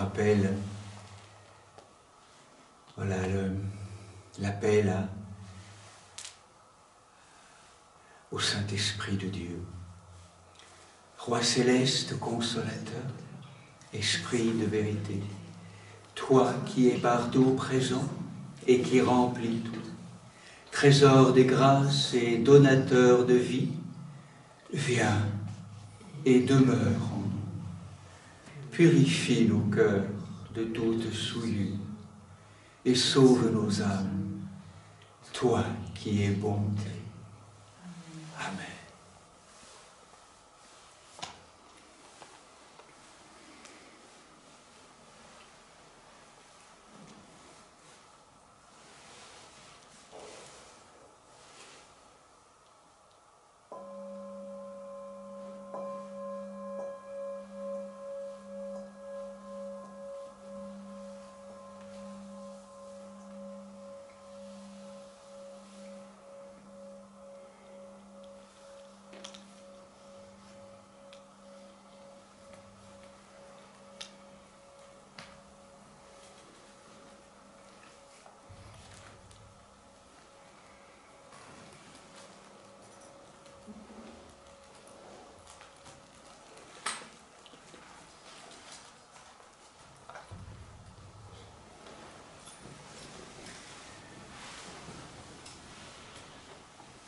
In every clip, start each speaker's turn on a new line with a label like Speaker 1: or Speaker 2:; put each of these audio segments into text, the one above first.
Speaker 1: rappelle voilà, l'appel au Saint-Esprit de Dieu. Roi céleste, consolateur, Esprit de vérité, toi qui es partout présent et qui remplis tout, trésor des grâces et donateur de vie, viens et demeure en nous. Purifie nos cœurs de toute souillure et sauve nos âmes, toi qui es bonté. Amen.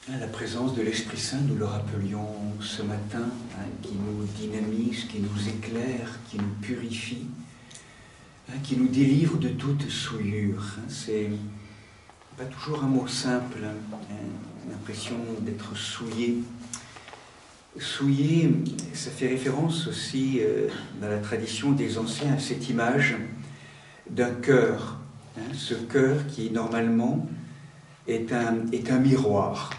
Speaker 1: La présence de l'Esprit Saint, nous le rappelions ce matin, qui nous dynamise, qui nous éclaire, qui nous purifie, qui nous délivre de toute souillure. C'est pas toujours un mot simple, l'impression d'être souillé. Souillé, ça fait référence aussi dans la tradition des anciens à cette image d'un cœur. Ce cœur qui normalement est un miroir.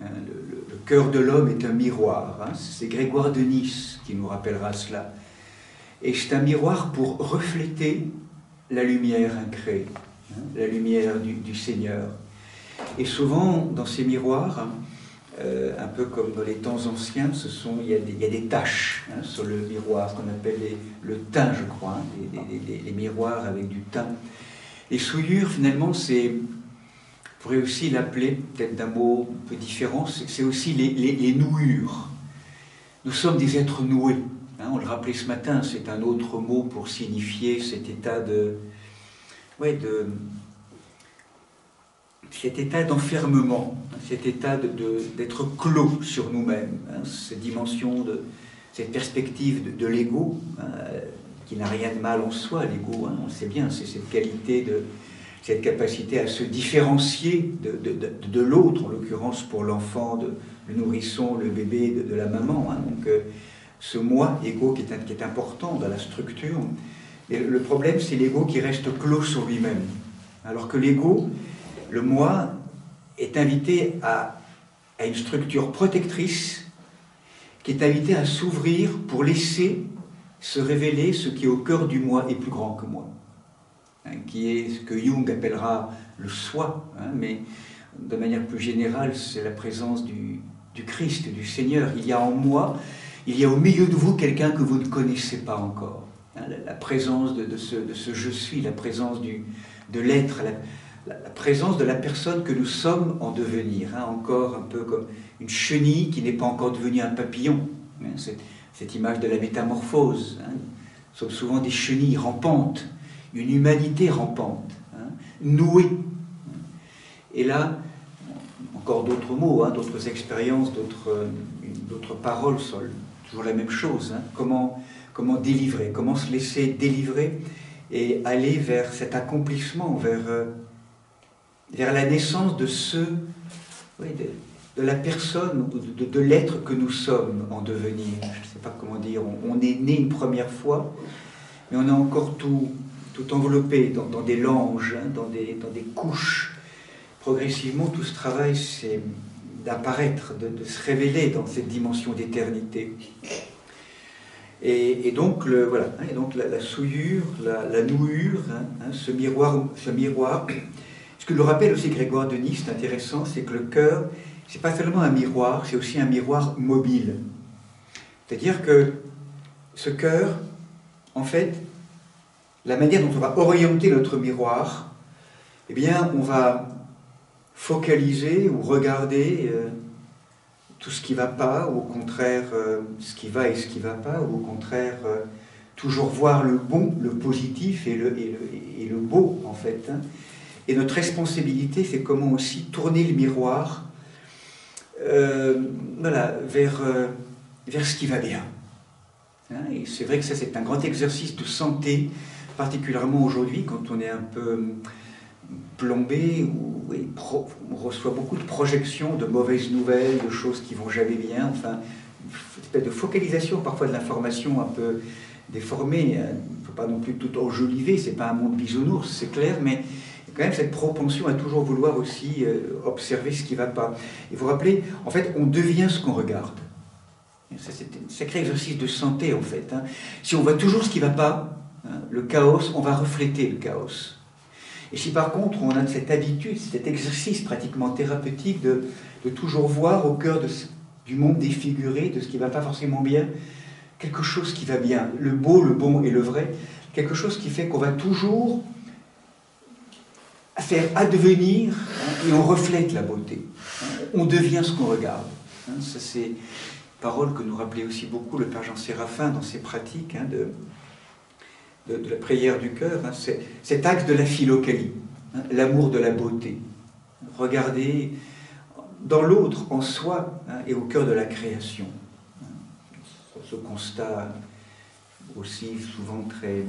Speaker 1: Le cœur de l'homme est un miroir. C'est Grégoire de Nice qui nous rappellera cela. Et c'est un miroir pour refléter la lumière incréée, la lumière du Seigneur. Et souvent, dans ces miroirs, un peu comme dans les temps anciens, il y a des taches sur le miroir, qu'on appelle le teint, je crois, les miroirs avec du teint. Les souillures, finalement, on pourrait aussi l'appeler, peut-être d'un mot un peu différent, c'est aussi les nouures. Nous sommes des êtres noués. On le rappelait ce matin, c'est un autre mot pour signifier cet état cet état d'enfermement, cet état d'être clos sur nous-mêmes, cette dimension, cette perspective de l'ego, qui n'a rien de mal en soi, l'ego, on sait bien, c'est cette qualité cette capacité à se différencier de l'autre, en l'occurrence pour l'enfant, le nourrisson, le bébé de la maman. Donc ce moi, ego, qui est important dans la structure. Et le problème, c'est l'ego qui reste clos sur lui-même. Alors que l'ego, le moi, est invité à une structure protectrice, qui est invité à s'ouvrir pour laisser se révéler ce qui est au cœur du moi est plus grand que moi. Qui est ce que Jung appellera le soi, mais de manière plus générale, c'est la présence du Christ, du Seigneur. Il y a en moi, il y a au milieu de vous quelqu'un que vous ne connaissez pas encore. La présence de ce je suis, la présence de l'être, la présence de la personne que nous sommes en devenir. Encore un peu comme une chenille qui n'est pas encore devenue un papillon. Cette image de la métamorphose. Nous sommes souvent des chenilles rampantes. Une humanité rampante, nouée. Et là, encore d'autres mots, d'autres expériences, d'autres paroles sont toujours la même chose. Comment délivrer, comment se laisser délivrer et aller vers cet accomplissement, vers la naissance de de la personne, de l'être que nous sommes en devenir. Je ne sais pas comment dire, on est né une première fois, mais on a encore tout enveloppé dans des langes, dans des couches. Progressivement, tout ce travail, c'est d'apparaître, de se révéler dans cette dimension d'éternité. Et donc, la souillure, la nouure, ce miroir. Ce que le rappelle aussi Grégoire de Nice, c'est intéressant, c'est que le cœur, c'est pas seulement un miroir, c'est aussi un miroir mobile. C'est-à-dire que ce cœur, en fait, la manière dont on va orienter notre miroir, eh bien, on va focaliser ou regarder tout ce qui ne va pas, ou au contraire ce qui va et ce qui ne va pas, ou au contraire toujours voir le bon, le positif et le beau, en fait. Hein. Et notre responsabilité, c'est comment aussi tourner le miroir voilà, vers ce qui va bien. Hein. Et c'est vrai que ça, c'est un grand exercice de santé, particulièrement aujourd'hui, quand on est un peu plombé, où on reçoit beaucoup de projections, de mauvaises nouvelles, de choses qui vont jamais bien, enfin, une espèce de focalisation parfois de l'information un peu déformée. Il ne faut pas non plus tout enjoliver, c'est pas un monde bisounours, c'est clair, mais il y a quand même cette propension à toujours vouloir aussi observer ce qui ne va pas. Et vous vous rappelez, en fait, on devient ce qu'on regarde. Ça, c'est un sacré exercice de santé, en fait. Hein. Si on voit toujours ce qui ne va pas, hein, le chaos, on va refléter le chaos. Et si par contre on a cette habitude, cet exercice pratiquement thérapeutique de toujours voir au cœur du monde défiguré, de ce qui ne va pas forcément bien, quelque chose qui va bien, le beau, le bon et le vrai, quelque chose qui fait qu'on va toujours faire advenir, hein, et on reflète la beauté. Hein, on devient ce qu'on regarde. Hein, ça c'est parole que nous rappelait aussi beaucoup le Père Jean Séraphin dans ses pratiques, hein, de la prière du cœur, hein, c'est cet axe de la philokalie, hein, l'amour de la beauté. Regarder dans l'autre, en soi, hein, et au cœur de la création. Hein, ce constat aussi souvent très,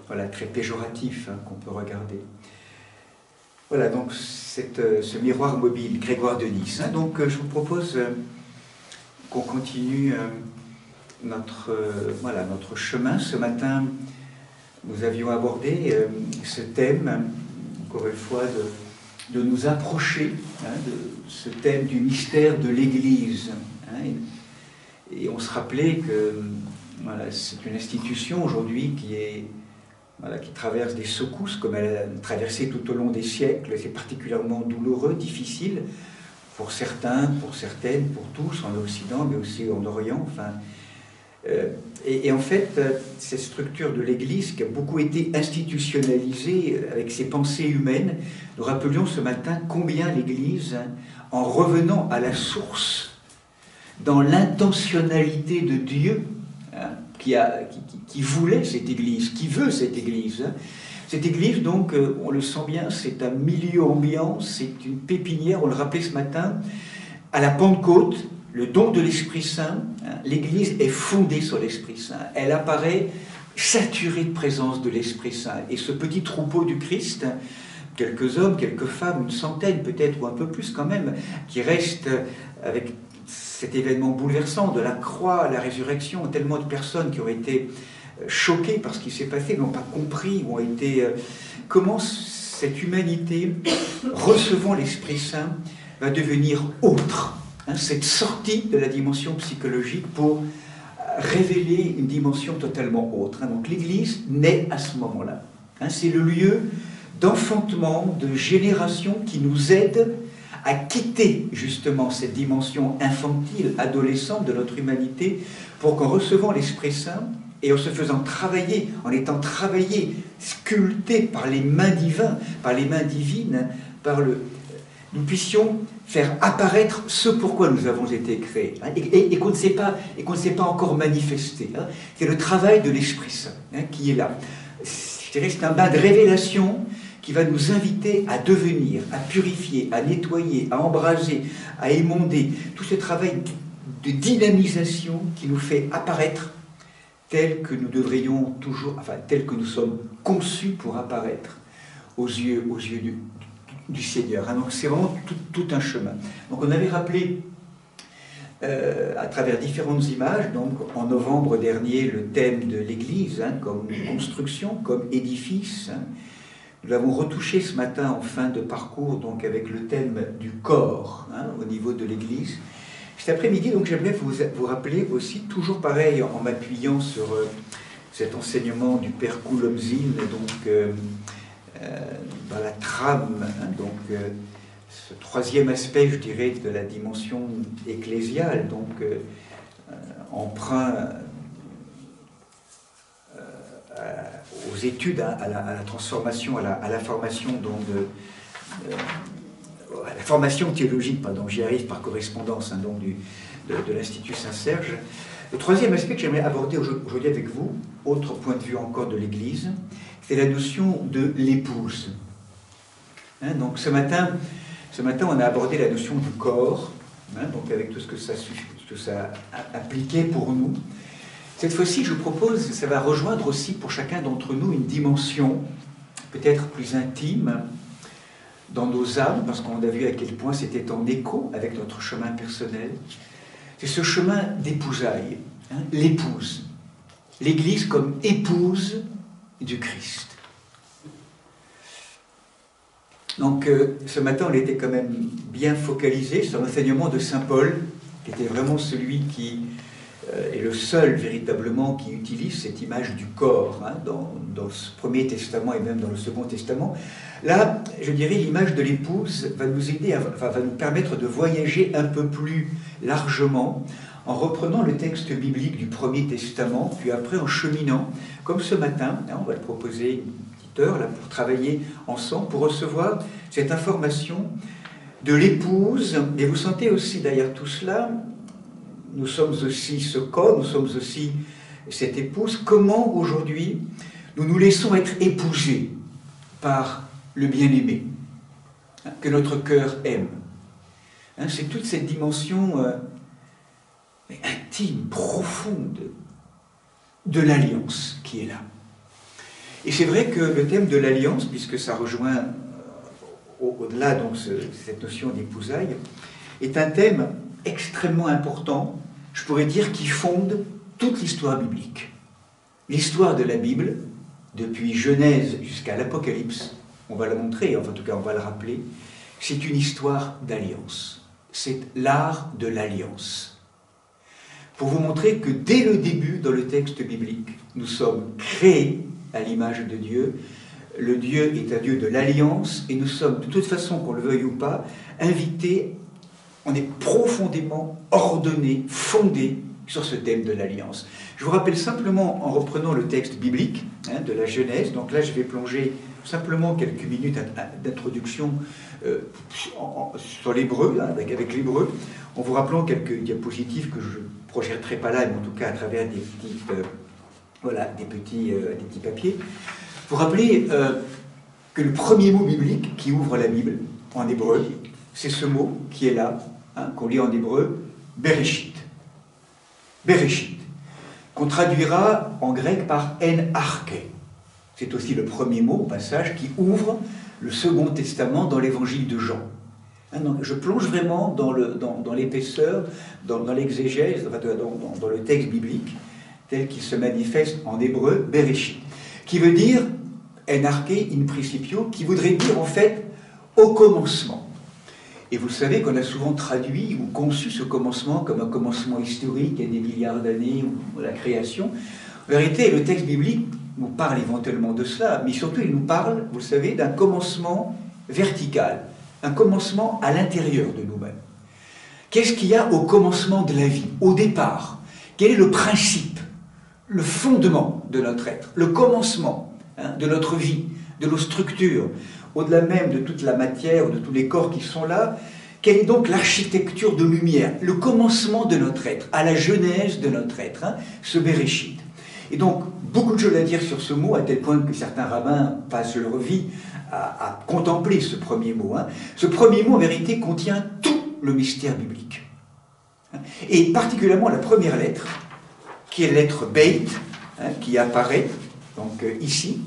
Speaker 1: voilà, très péjoratif, hein, qu'on peut regarder. Voilà, donc ce miroir mobile, Grégoire de Nice. Hein, donc je vous propose qu'on continue notre chemin. Ce matin, nous avions abordé ce thème, encore une fois, de nous approcher, hein, de ce thème du mystère de l'Église. Hein, et on se rappelait que voilà, c'est une institution aujourd'hui qui traverse des secousses, comme elle a traversé tout au long des siècles. C'est particulièrement douloureux, difficile, pour certains, pour certaines, pour tous, en Occident, mais aussi en Orient. Enfin, et en fait, cette structure de l'Église qui a beaucoup été institutionnalisée avec ses pensées humaines, nous rappelions ce matin combien l'Église, en revenant à la source, dans l'intentionnalité de Dieu, hein, qui voulait cette Église, qui veut cette Église. Hein. Cette Église, donc, on le sent bien, c'est un milieu ambiant, c'est une pépinière, on le rappelait ce matin, à la Pentecôte, le don de l'Esprit Saint, hein, l'Église est fondée sur l'Esprit Saint. Elle apparaît saturée de présence de l'Esprit Saint. Et ce petit troupeau du Christ, quelques hommes, quelques femmes, une centaine peut-être, ou un peu plus quand même, qui restent avec cet événement bouleversant de la croix, la résurrection, tellement de personnes qui ont été choquées par ce qui s'est passé, n'ont pas compris, ont été... comment cette humanité, recevant l'Esprit Saint, va devenir autre. Hein, cette sortie de la dimension psychologique pour révéler une dimension totalement autre. Hein. Donc l'Église naît à ce moment-là. Hein, c'est le lieu d'enfantement, de génération qui nous aide à quitter justement cette dimension infantile, adolescente de notre humanité, pour qu'en recevant l'Esprit Saint et en se faisant travailler, en étant travaillé, sculpté par les mains divines, nous puissions faire apparaître ce pourquoi nous avons été créés, hein, et qu'on ne sait pas encore manifester. Hein. C'est le travail de l'Esprit Saint, hein, qui est là. Je dirais, c'est un bain de révélation qui va nous inviter à devenir, à purifier, à nettoyer, à embraser, à émonder. Tout ce travail de dynamisation qui nous fait apparaître tel que nous devrions toujours, enfin tel que nous sommes conçus pour apparaître aux yeux du Seigneur. Hein. Donc c'est vraiment tout un chemin. Donc on avait rappelé à travers différentes images, donc en novembre dernier, le thème de l'Église, hein, comme construction, comme édifice. Hein. Nous l'avons retouché ce matin en fin de parcours, donc avec le thème du corps, hein, au niveau de l'Église. Cet après-midi, donc j'aimerais vous rappeler aussi, toujours pareil, en m'appuyant sur cet enseignement du Père Coulomzine, donc dans la trame, hein, donc ce troisième aspect, je dirais, de la dimension ecclésiale, donc emprunt aux études, à la transformation, à la formation, donc à la formation théologique, pardon, j'y arrive par correspondance, hein, donc de l'Institut Saint-Serge. Le troisième aspect que j'aimerais aborder aujourd'hui avec vous, autre point de vue encore de l'Église, c'est la notion de l'épouse. Hein, donc ce matin, on a abordé la notion du corps, hein, donc avec tout ce que ça impliquait pour nous. Cette fois-ci, je propose, ça va rejoindre aussi pour chacun d'entre nous une dimension peut-être plus intime dans nos âmes, parce qu'on a vu à quel point c'était en écho avec notre chemin personnel. C'est ce chemin d'épousailles, hein, l'épouse. L'Église comme épouse du Christ. Donc ce matin, on était quand même bien focalisé sur l'enseignement de saint Paul, qui était vraiment celui qui est le seul véritablement qui utilise cette image du corps, hein, dans ce Premier Testament et même dans le Second Testament. Là, je dirais, l'image de l'épouse va nous aider, va nous permettre de voyager un peu plus largement en reprenant le texte biblique du Premier Testament, puis après en cheminant, comme ce matin, hein, on va le proposer une petite heure là, pour travailler ensemble, pour recevoir cette information de l'épouse. Et vous sentez aussi derrière tout cela, nous sommes aussi ce corps, nous sommes aussi cette épouse. Comment aujourd'hui nous nous laissons être épousés par le bien-aimé, hein, que notre cœur aime. Hein, c'est toute cette dimension intime, profonde de l'alliance qui est là. Et c'est vrai que le thème de l'alliance, puisque ça rejoint au-delà donc cette notion d'épousailles, est un thème extrêmement important, je pourrais dire, qui fonde toute l'histoire biblique. L'histoire de la Bible, depuis Genèse jusqu'à l'Apocalypse, on va la montrer, enfin en tout cas on va le rappeler, c'est une histoire d'alliance. C'est l'art de l'alliance. Pour vous montrer que dès le début, dans le texte biblique, nous sommes créés à l'image de Dieu. Le Dieu est un Dieu de l'alliance et nous sommes, de toute façon, qu'on le veuille ou pas, invités, on est profondément ordonnés, fondés sur ce thème de l'alliance. Je vous rappelle simplement, en reprenant le texte biblique, hein, de la Genèse, donc là je vais plonger simplement quelques minutes d'introduction sur l'hébreu, hein, avec l'hébreu, en vous rappelant quelques diapositives que je ne projetterai pas là, mais en tout cas à travers des petits papiers. Vous rappelez que le premier mot biblique qui ouvre la Bible en hébreu, c'est ce mot qui est là, hein, qu'on lit en hébreu, Bereshit. Bereshit, qu'on traduira en grec par en arché. C'est aussi le premier mot, au passage, qui ouvre le Second Testament dans l'évangile de Jean. Hein, donc, je plonge vraiment dans l'épaisseur, dans l'exégèse, dans le texte biblique, tel qu'il se manifeste en hébreu, Bereshit, qui veut dire en arché in principio, qui voudrait dire en fait au commencement. Et vous savez qu'on a souvent traduit ou conçu ce commencement comme un commencement historique, il y a des milliards d'années, ou la création. En vérité, le texte biblique nous parle éventuellement de cela, mais surtout il nous parle, vous le savez, d'un commencement vertical, un commencement à l'intérieur de nous-mêmes. Qu'est-ce qu'il y a au commencement de la vie, au départ? Quel est le principe, le fondement de notre être, le commencement, hein, de notre vie, de nos structures, au-delà même de toute la matière, de tous les corps qui sont là? Quelle est donc l'architecture de lumière, le commencement de notre être, à la genèse de notre être, hein, ce Bereshit? Et donc, beaucoup de choses à dire sur ce mot, à tel point que certains rabbins passent leur vie à contempler ce premier mot. Hein. Ce premier mot, en vérité, contient tout le mystère biblique. Et particulièrement la première lettre, qui est la lettre Beit, hein, qui apparaît donc, ici,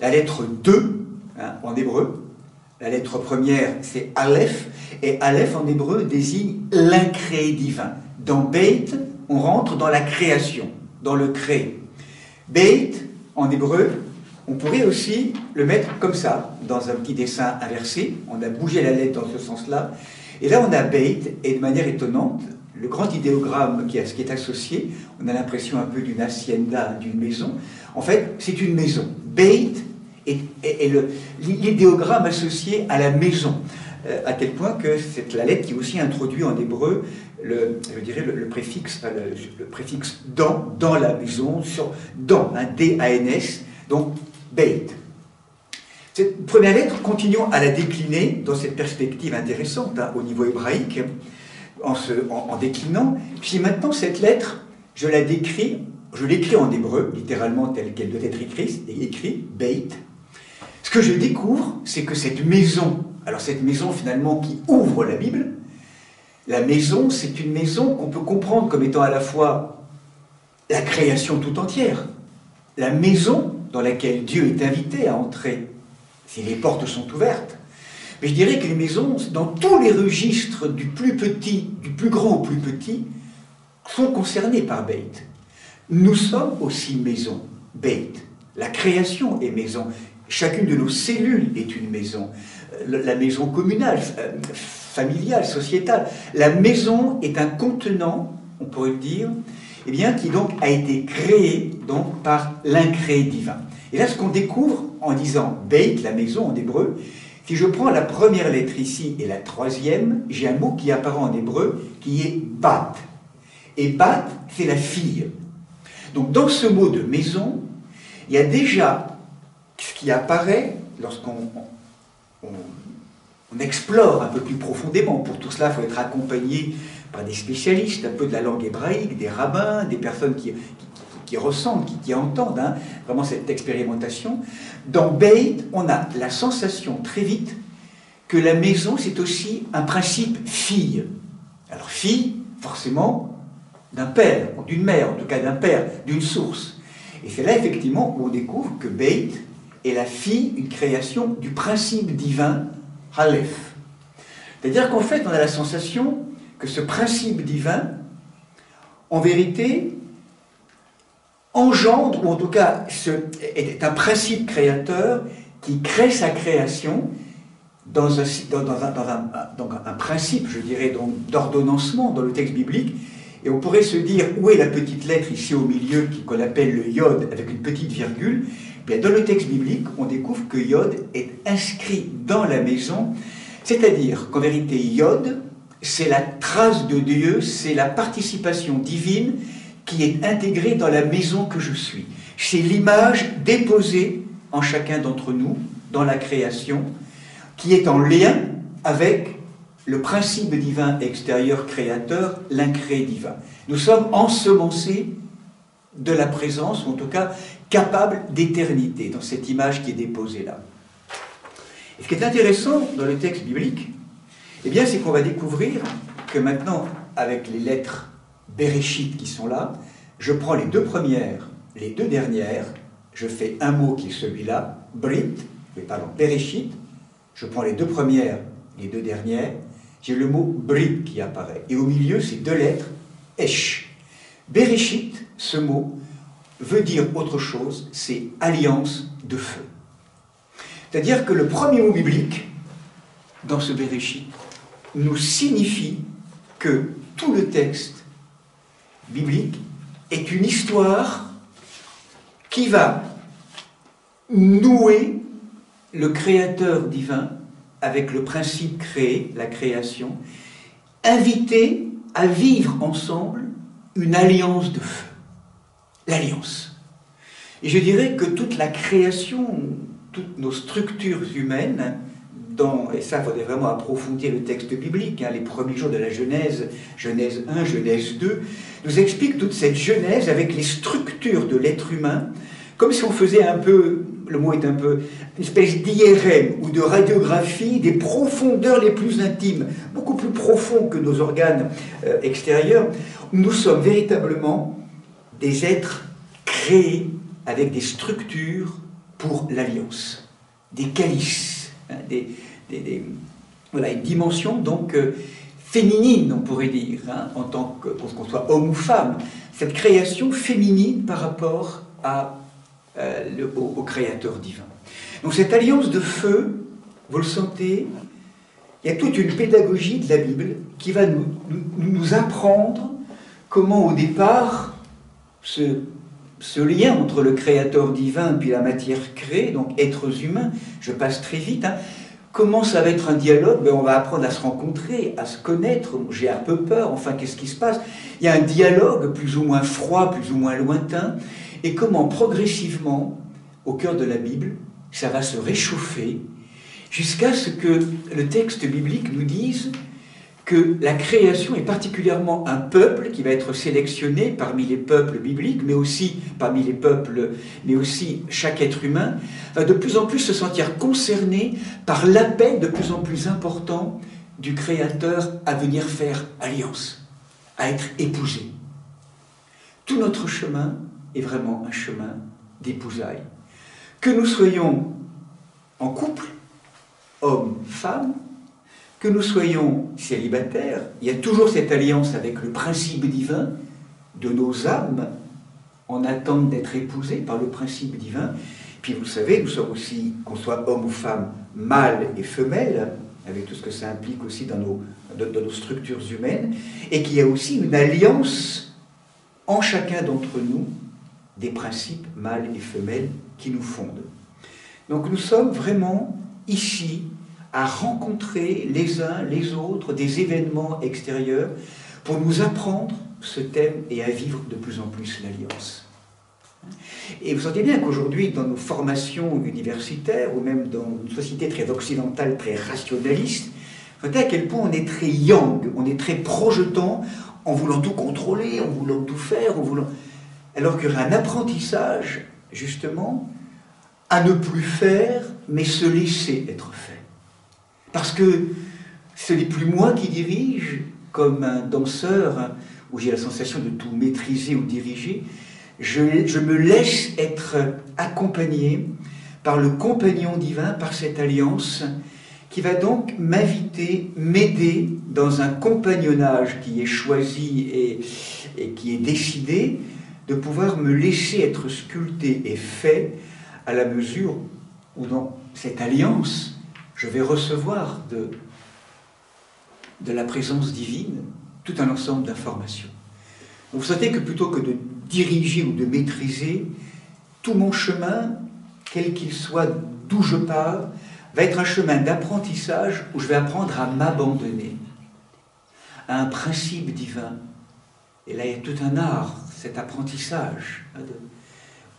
Speaker 1: la lettre 2, hein, en hébreu. La lettre première, c'est Aleph, et Aleph en hébreu désigne l'incréé divin. Dans Beit, on rentre dans la création, dans le créé. Beit, en hébreu, on pourrait aussi le mettre comme ça, dans un petit dessin inversé. On a bougé la lettre dans ce sens-là. Et là, on a Beit, et de manière étonnante, le grand idéogramme qui est associé, on a l'impression un peu d'une hacienda, d'une maison. En fait, c'est une maison. Beit est l'idéogramme associé à la maison, à tel point que c'est la lettre qui aussi introduit en hébreu le préfixe dans la maison, dans, un D-A-N-S, Donc, Beit. Cette première lettre, continuons à la décliner dans cette perspective intéressante au niveau hébraïque, en déclinant. Puis maintenant, cette lettre, je l'écris en hébreu, littéralement telle qu'elle doit être écrite, Beit. Ce que je découvre, c'est que cette maison, alors cette maison finalement qui ouvre la Bible, la maison, c'est une maison qu'on peut comprendre comme étant à la fois la création tout entière, la maison dans laquelle Dieu est invité à entrer, si les portes sont ouvertes. Mais je dirais que les maisons, dans tous les registres du plus petit, du plus grand au plus petit, sont concernées par Beit. Nous sommes aussi maison, Beit. La création est maison. Chacune de nos cellules est une maison. La maison communale, familiale, sociétale. La maison est un contenant, on pourrait le dire, eh bien, qui donc a été créé donc, par l'incréé divin. Et là, ce qu'on découvre en disant Beit, la maison en hébreu, si je prends la première lettre ici et la troisième, j'ai un mot qui apparaît en hébreu qui est Bat. Et Bat, c'est la fille. Donc dans ce mot de maison, il y a déjà ce qui apparaît lorsqu'on explore un peu plus profondément. Pour tout cela, il faut être accompagné par des spécialistes, un peu de la langue hébraïque, des rabbins, des personnes qui ressentent, qui entendent vraiment cette expérimentation. Dans Beit, on a la sensation très vite que la maison, c'est aussi un principe fille. Alors fille, forcément, d'un père, ou d'une mère, en tout cas d'un père, d'une source. Et c'est là effectivement où on découvre que Beit est la fille, une création du principe divin, Aleph. C'est-à-dire qu'en fait, on a la sensation que ce principe divin, en vérité, engendre, ou en tout cas est un principe créateur qui crée sa création dans un principe, je dirais, d'ordonnancement dans le texte biblique. Et on pourrait se dire, où est la petite lettre ici au milieu qu'on appelle le Yod avec une petite virgule? Bien, dans le texte biblique, on découvre que Yod est inscrit dans la maison, c'est-à-dire qu'en vérité, Yod, c'est la trace de Dieu, c'est la participation divine qui est intégrée dans la maison que je suis. C'est l'image déposée en chacun d'entre nous, dans la création, qui est en lien avec le principe divin extérieur créateur, l'incréé divin. Nous sommes ensemencés de la présence, ou en tout cas capables d'éternité, dans cette image qui est déposée là. Et ce qui est intéressant dans le texte biblique, eh bien, c'est qu'on va découvrir que maintenant, avec les lettres Bereshit qui sont là, je prends les deux premières, les deux dernières, je fais un mot qui est celui-là, Brit, Bereshit, je prends les deux premières, les deux dernières, j'ai le mot Brit qui apparaît. Et au milieu, ces deux lettres, Esh. Bereshit, ce mot, veut dire autre chose, c'est alliance de feu. C'est-à-dire que le premier mot biblique, dans ce Bereshit, nous signifie que tout le texte biblique est une histoire qui va nouer le créateur divin avec le principe créé, la création, inviter à vivre ensemble une alliance de feu. L'alliance. Et je dirais que toute la création, toutes nos structures humaines, et ça, il faudrait vraiment approfondir le texte biblique, les premiers jours de la Genèse, Genèse 1, Genèse 2, nous expliquent toute cette Genèse avec les structures de l'être humain, comme si on faisait un peu, le mot est un peu, une espèce d'IRM ou de radiographie des profondeurs les plus intimes, beaucoup plus profonds que nos organes extérieurs. Nous sommes véritablement des êtres créés avec des structures pour l'alliance, des calices, voilà, une dimension donc féminine, on pourrait dire, en tant qu'on soit homme ou femme, cette création féminine par rapport au Créateur divin. Donc cette alliance de feu, vous le sentez, il y a toute une pédagogie de la Bible qui va nous apprendre comment au départ ce lien entre le Créateur divin puis la matière créée, donc êtres humains, je passe très vite, comment ça va être un dialogue? On va apprendre à se rencontrer, à se connaître, j'ai un peu peur, enfin qu'est-ce qui se passe? Il y a un dialogue plus ou moins froid, plus ou moins lointain, et comment progressivement au cœur de la Bible, ça va se réchauffer jusqu'à ce que le texte biblique nous dise que la création est particulièrement un peuple qui va être sélectionné parmi les peuples bibliques, mais aussi parmi les peuples, mais aussi chaque être humain, va de plus en plus se sentir concerné par l'appel de plus en plus important du Créateur à venir faire alliance, à être épousé. Tout notre chemin est vraiment un chemin d'épousailles. Que nous soyons en couple, homme, femme, que nous soyons célibataires, il y a toujours cette alliance avec le principe divin de nos âmes en attente d'être épousées par le principe divin. Puis vous le savez, nous sommes aussi, qu'on soit homme ou femme, mâle et femelle, avec tout ce que ça implique aussi dans nos structures humaines, et qu'il y a aussi une alliance en chacun d'entre nous des principes mâles et femelles qui nous fondent. Donc nous sommes vraiment ici à rencontrer les uns les autres des événements extérieurs pour nous apprendre ce thème et à vivre de plus en plus l'alliance. Et vous sentez bien qu'aujourd'hui, dans nos formations universitaires, ou même dans une société très occidentale, très rationaliste, vous sentez à quel point on est très yang, on est très projetant, en voulant tout contrôler, en voulant tout faire, alors qu'il y aurait un apprentissage, justement, à ne plus faire, mais se laisser être fait. Parce que ce n'est plus moi qui dirige, comme un danseur, où j'ai la sensation de tout maîtriser ou diriger. Je me laisse être accompagné par le compagnon divin, par cette alliance, qui va donc m'inviter, m'aider dans un compagnonnage qui est choisi et qui est décidé, de pouvoir me laisser être sculpté et fait à la mesure où dans cette alliance, je vais recevoir de la présence divine tout un ensemble d'informations. Vous sentez que plutôt que de diriger ou de maîtriser, tout mon chemin, quel qu'il soit, d'où je pars, va être un chemin d'apprentissage où je vais apprendre à m'abandonner à un principe divin. Et là, il y a tout un art, cet apprentissage,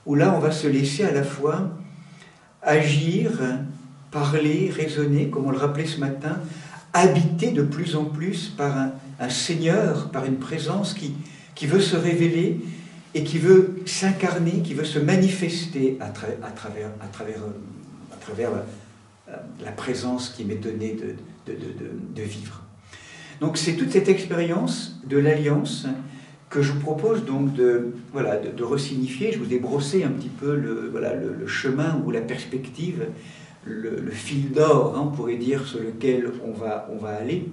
Speaker 1: où là, on va se laisser à la fois agir, parler, raisonner, comme on le rappelait ce matin, habité de plus en plus par un Seigneur, par une présence qui veut se révéler et qui veut s'incarner, qui veut se manifester à travers la présence qui m'est donnée de vivre. Donc c'est toute cette expérience de l'alliance que je vous propose donc de resignifier. Je vous ai brossé un petit peu le chemin ou la perspective, le fil d'or, on pourrait dire, sur lequel on va aller.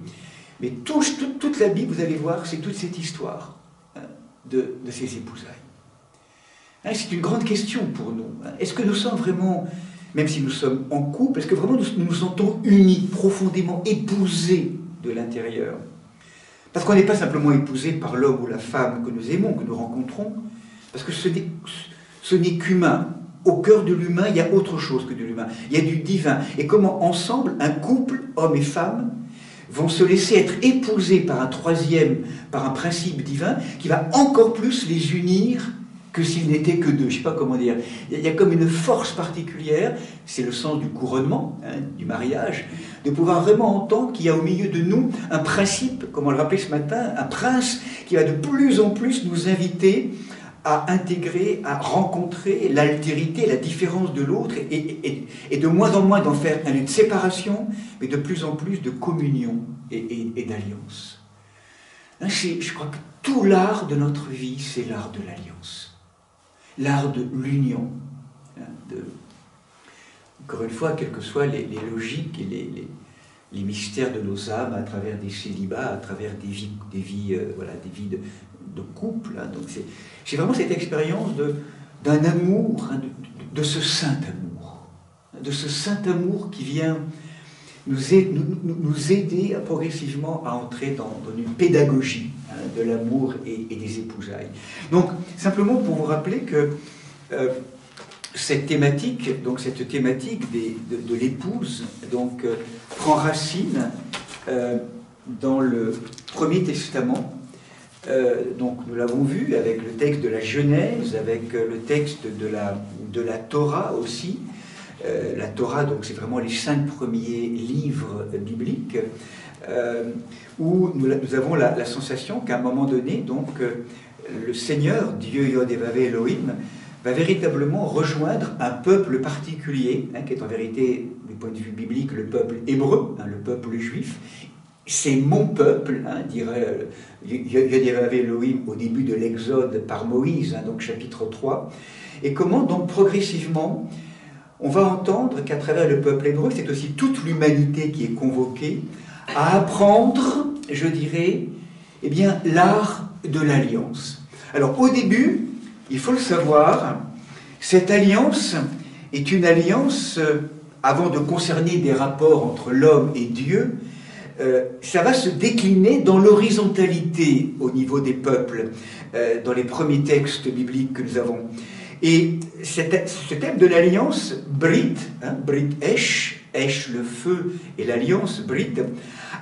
Speaker 1: Mais toute la Bible, vous allez voir, c'est toute cette histoire de ces épousailles. C'est une grande question pour nous. Est-ce que nous sommes vraiment, même si nous sommes en couple, est-ce que vraiment nous nous sentons unis, profondément épousés de l'intérieur? Parce qu'on n'est pas simplement épousé par l'homme ou la femme que nous aimons, que nous rencontrons, parce que ce n'est qu'humain. Au cœur de l'humain, il y a autre chose que de l'humain. Il y a du divin. Et comment ensemble, un couple, homme et femme, vont se laisser être épousés par un troisième, par un principe divin, qui va encore plus les unir que s'ils n'étaient que deux. Je ne sais pas comment dire. Il y a comme une force particulière, c'est le sens du couronnement, du mariage, de pouvoir vraiment entendre qu'il y a au milieu de nous un principe, comme on le rappelait ce matin, un prince qui va de plus en plus nous inviter à intégrer, à rencontrer l'altérité, la différence de l'autre, et de moins en moins d'en faire un lieu de séparation, mais de plus en plus de communion et d'alliance. Je crois que tout l'art de notre vie, c'est l'art de l'alliance. L'art de l'union. Encore une fois, quelles que soient les logiques et les mystères de nos âmes à travers des célibats, à travers des vies de couple. Donc c'est vraiment cette expérience d'un amour, de ce saint amour. De ce saint amour qui vient nous aider progressivement à entrer dans une pédagogie de l'amour et des épousailles. Donc, simplement pour vous rappeler que cette thématique de l'épouse, prend racine dans le Premier Testament. Donc nous l'avons vu avec le texte de la Genèse, avec le texte de la Torah aussi. La Torah, donc, c'est vraiment les 5 premiers livres bibliques, où nous avons la sensation qu'à un moment donné, donc, le Seigneur, Dieu Yod-Hé-Vav-Hé Elohim, va véritablement rejoindre un peuple particulier, qui est en vérité, du point de vue biblique, le peuple hébreu, le peuple juif. C'est mon peuple, dirait Yod-Hé-Vav-Hé Elohim au début de l'Exode par Moïse, donc chapitre 3. Et comment, donc, progressivement, on va entendre qu'à travers le peuple hébreu, c'est aussi toute l'humanité qui est convoquée à apprendre, je dirais, eh bien, l'art de l'alliance. Alors, au début, il faut le savoir, cette alliance est une alliance, avant de concerner des rapports entre l'homme et Dieu, ça va se décliner dans l'horizontalité au niveau des peuples, dans les premiers textes bibliques que nous avons. Et ce thème de l'alliance, Brit, Brit Esh, Esh le feu et l'alliance, Brit,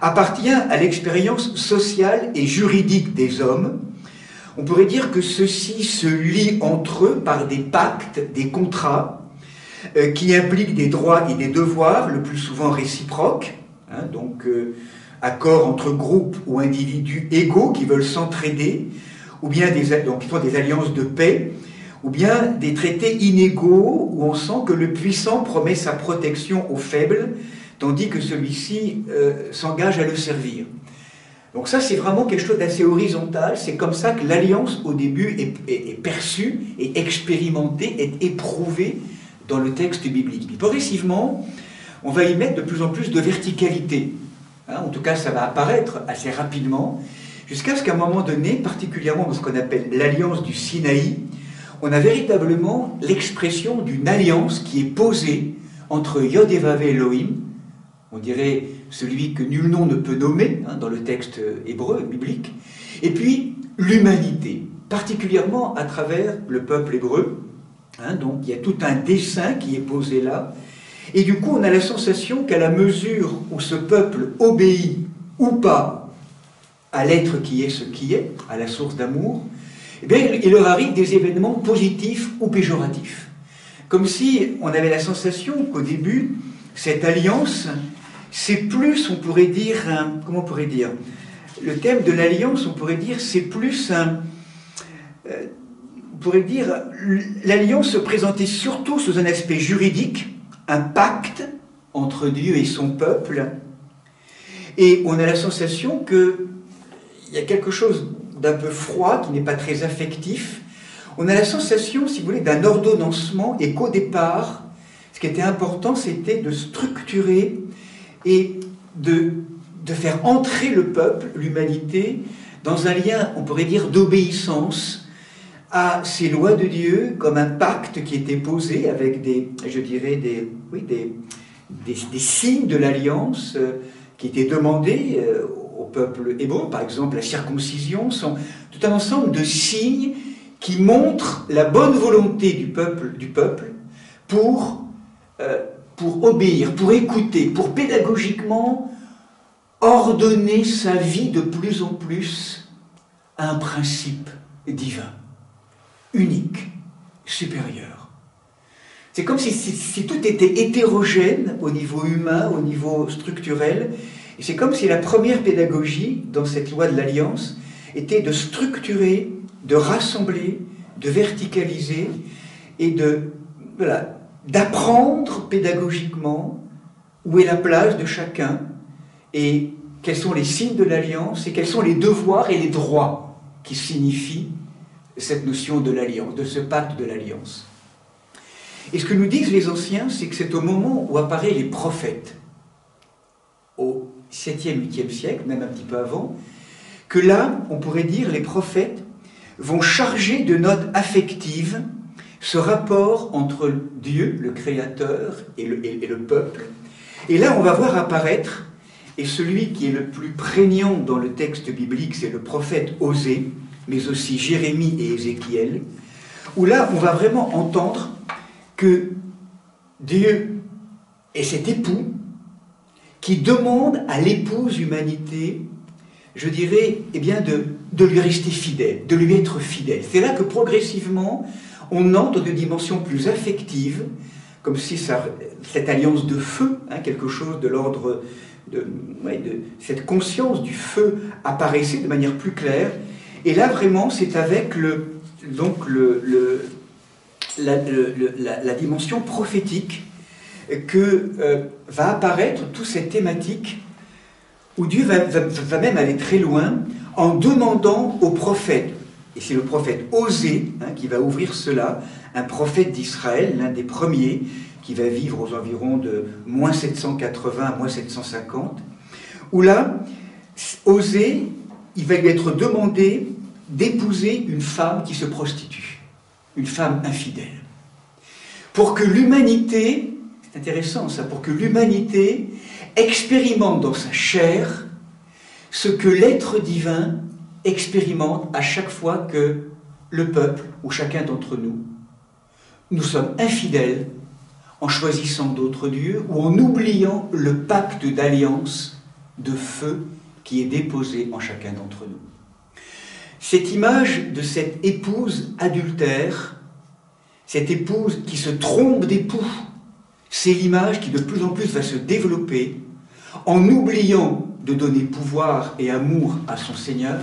Speaker 1: appartient à l'expérience sociale et juridique des hommes. On pourrait dire que ceux-ci se lient entre eux par des pactes, des contrats, qui impliquent des droits et des devoirs, le plus souvent réciproques, donc accords entre groupes ou individus égaux qui veulent s'entraider, ou bien donc, qui font des alliances de paix, ou bien des traités inégaux où on sent que le puissant promet sa protection au faible, tandis que celui-ci s'engage à le servir. Donc ça, c'est vraiment quelque chose d'assez horizontal. C'est comme ça que l'alliance, au début, est perçue, est expérimentée, est éprouvée dans le texte biblique. Puis progressivement, on va y mettre de plus en plus de verticalité. En tout cas, ça va apparaître assez rapidement, jusqu'à ce qu'à un moment donné, particulièrement dans ce qu'on appelle l'alliance du Sinaï, on a véritablement l'expression d'une alliance qui est posée entre Yod-Hé-Vav-Hé Elohim, on dirait celui que nul nom ne peut nommer, dans le texte hébreu, biblique, et puis l'humanité, particulièrement à travers le peuple hébreu. Donc il y a tout un dessin qui est posé là, et du coup on a la sensation qu'à la mesure où ce peuple obéit ou pas à l'être qui est ce qui est, à la source d'amour, eh bien, il leur arrive des événements positifs ou péjoratifs. Comme si on avait la sensation qu'au début, cette alliance, c'est plus, on pourrait dire, comment on pourrait dire, le thème de l'alliance, on pourrait dire, c'est plus on pourrait dire, l'alliance se présentait surtout sous un aspect juridique, un pacte entre Dieu et son peuple, et on a la sensation qu'il y a quelque chose d'un peu froid, qui n'est pas très affectif. On a la sensation, si vous voulez, d'un ordonnancement, et qu'au départ, ce qui était important, c'était de structurer et de faire entrer le peuple, l'humanité, dans un lien, on pourrait dire, d'obéissance à ces lois de Dieu, comme un pacte qui était posé avec des signes de l'alliance qui étaient demandés au peuple hébreu. Par exemple, la circoncision, sont tout un ensemble de signes qui montrent la bonne volonté du peuple pour obéir, pour écouter, pour pédagogiquement ordonner sa vie de plus en plus à un principe divin, unique, supérieur. C'est comme si tout était hétérogène au niveau humain, au niveau structurel, et c'est comme si la première pédagogie dans cette loi de l'Alliance était de structurer, de rassembler, de verticaliser et d'apprendre pédagogiquement où est la place de chacun et quels sont les signes de l'Alliance et quels sont les devoirs et les droits qui signifient cette notion de l'Alliance, de ce pacte de l'Alliance. Et ce que nous disent les anciens, c'est que c'est au moment où apparaissent les prophètes, au 7e, 8e siècle, même un petit peu avant, que là, on pourrait dire, les prophètes vont charger de notes affectives ce rapport entre Dieu, le Créateur, et le peuple. Et là, on va voir apparaître, et celui qui est le plus prégnant dans le texte biblique, c'est le prophète Osée, mais aussi Jérémie et Ézéchiel, où là, on va vraiment entendre que Dieu est cet époux qui demande à l'épouse humanité, je dirais, eh bien de lui rester fidèle, de lui être fidèle. C'est là que progressivement,
Speaker 2: On entre dans une dimension plus affective, comme si cette alliance de feu, hein, quelque chose de l'ordre de cette conscience du feu apparaissait de manière plus claire. Et là, vraiment, c'est avec la dimension prophétique que va apparaître toute cette thématique où Dieu va même aller très loin en demandant au prophète, et c'est le prophète Osée hein, qui va ouvrir cela, un prophète d'Israël, l'un des premiers, qui va vivre aux environs de moins 780 à moins 750, où là, Osée, il va lui être demandé d'épouser une femme qui se prostitue, une femme infidèle. Pour que l'humanité, c'est intéressant ça, pour que l'humanité expérimente dans sa chair ce que l'être divin expérimente à chaque fois que le peuple, ou chacun d'entre nous, nous sommes infidèles en choisissant d'autres dieux ou en oubliant le pacte d'alliance de feu qui est déposé en chacun d'entre nous. Cette image de cette épouse adultère, cette épouse qui se trompe d'époux, c'est l'image qui de plus en plus va se développer en oubliant de donner pouvoir et amour à son Seigneur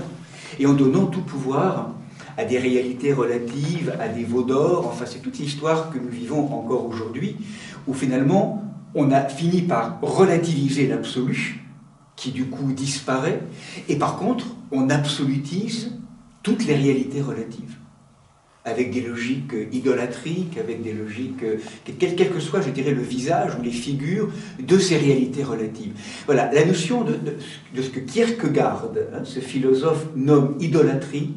Speaker 2: et en donnant tout pouvoir à des réalités relatives, à des veaux d'or. Enfin, c'est toute l'histoire que nous vivons encore aujourd'hui, où finalement, on a fini par relativiser l'absolu, qui du coup disparaît, et par contre, on absolutise toutes les réalités relatives, avec des logiques idolâtriques, avec des logiques, quel que soit, je dirais, le visage ou les figures de ces réalités relatives. Voilà, la notion de ce que Kierkegaard, hein, ce philosophe, nomme idolâtrie,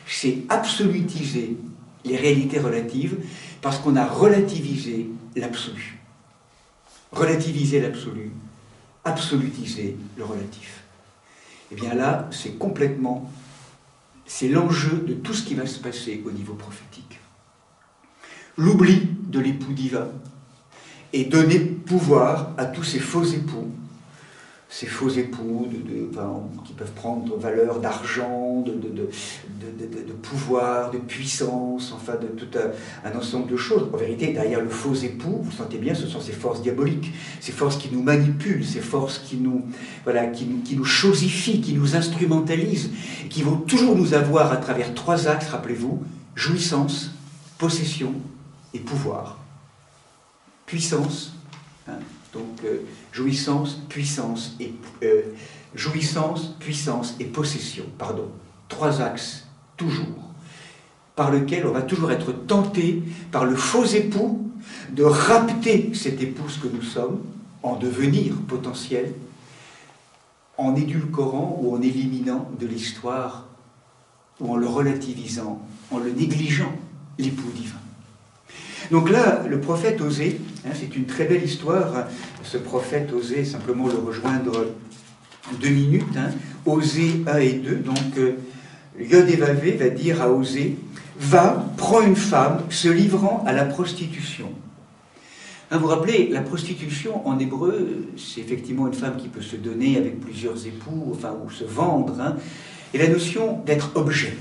Speaker 2: c'est absolutiser les réalités relatives parce qu'on a relativisé l'absolu. Relativiser l'absolu, absolutiser le relatif. Et bien là, c'est l'enjeu de tout ce qui va se passer au niveau prophétique. L'oubli de l'époux divin et donner pouvoir à tous ces faux époux qui peuvent prendre valeur d'argent, de pouvoir, de puissance, enfin de tout un ensemble de choses. En vérité, derrière le faux époux, vous sentez bien, ce sont ces forces diaboliques, ces forces qui nous manipulent, ces forces qui nous chosifient, qui nous instrumentalisent, et qui vont toujours nous avoir à travers 3 axes, rappelez-vous, jouissance, possession et pouvoir. Puissance, hein, donc jouissance, puissance et possession, pardon. 3 axes, toujours, par lesquels on va toujours être tenté par le faux époux de rapter cette épouse que nous sommes en devenir potentiel, en édulcorant ou en éliminant de l'histoire, ou en le relativisant, en le négligeant, l'époux divin. Donc là, le prophète Osée, hein, c'est une très belle histoire, ce prophète Osée, simplement le rejoindre 2 minutes, hein, Osée 1 et 2, donc Yod-Hé-Vavé va dire à Osée, va, prends une femme se livrant à la prostitution. Hein, vous vous rappelez, la prostitution en hébreu, c'est effectivement une femme qui peut se donner avec plusieurs époux, enfin, ou se vendre, hein, et la notion d'être objet,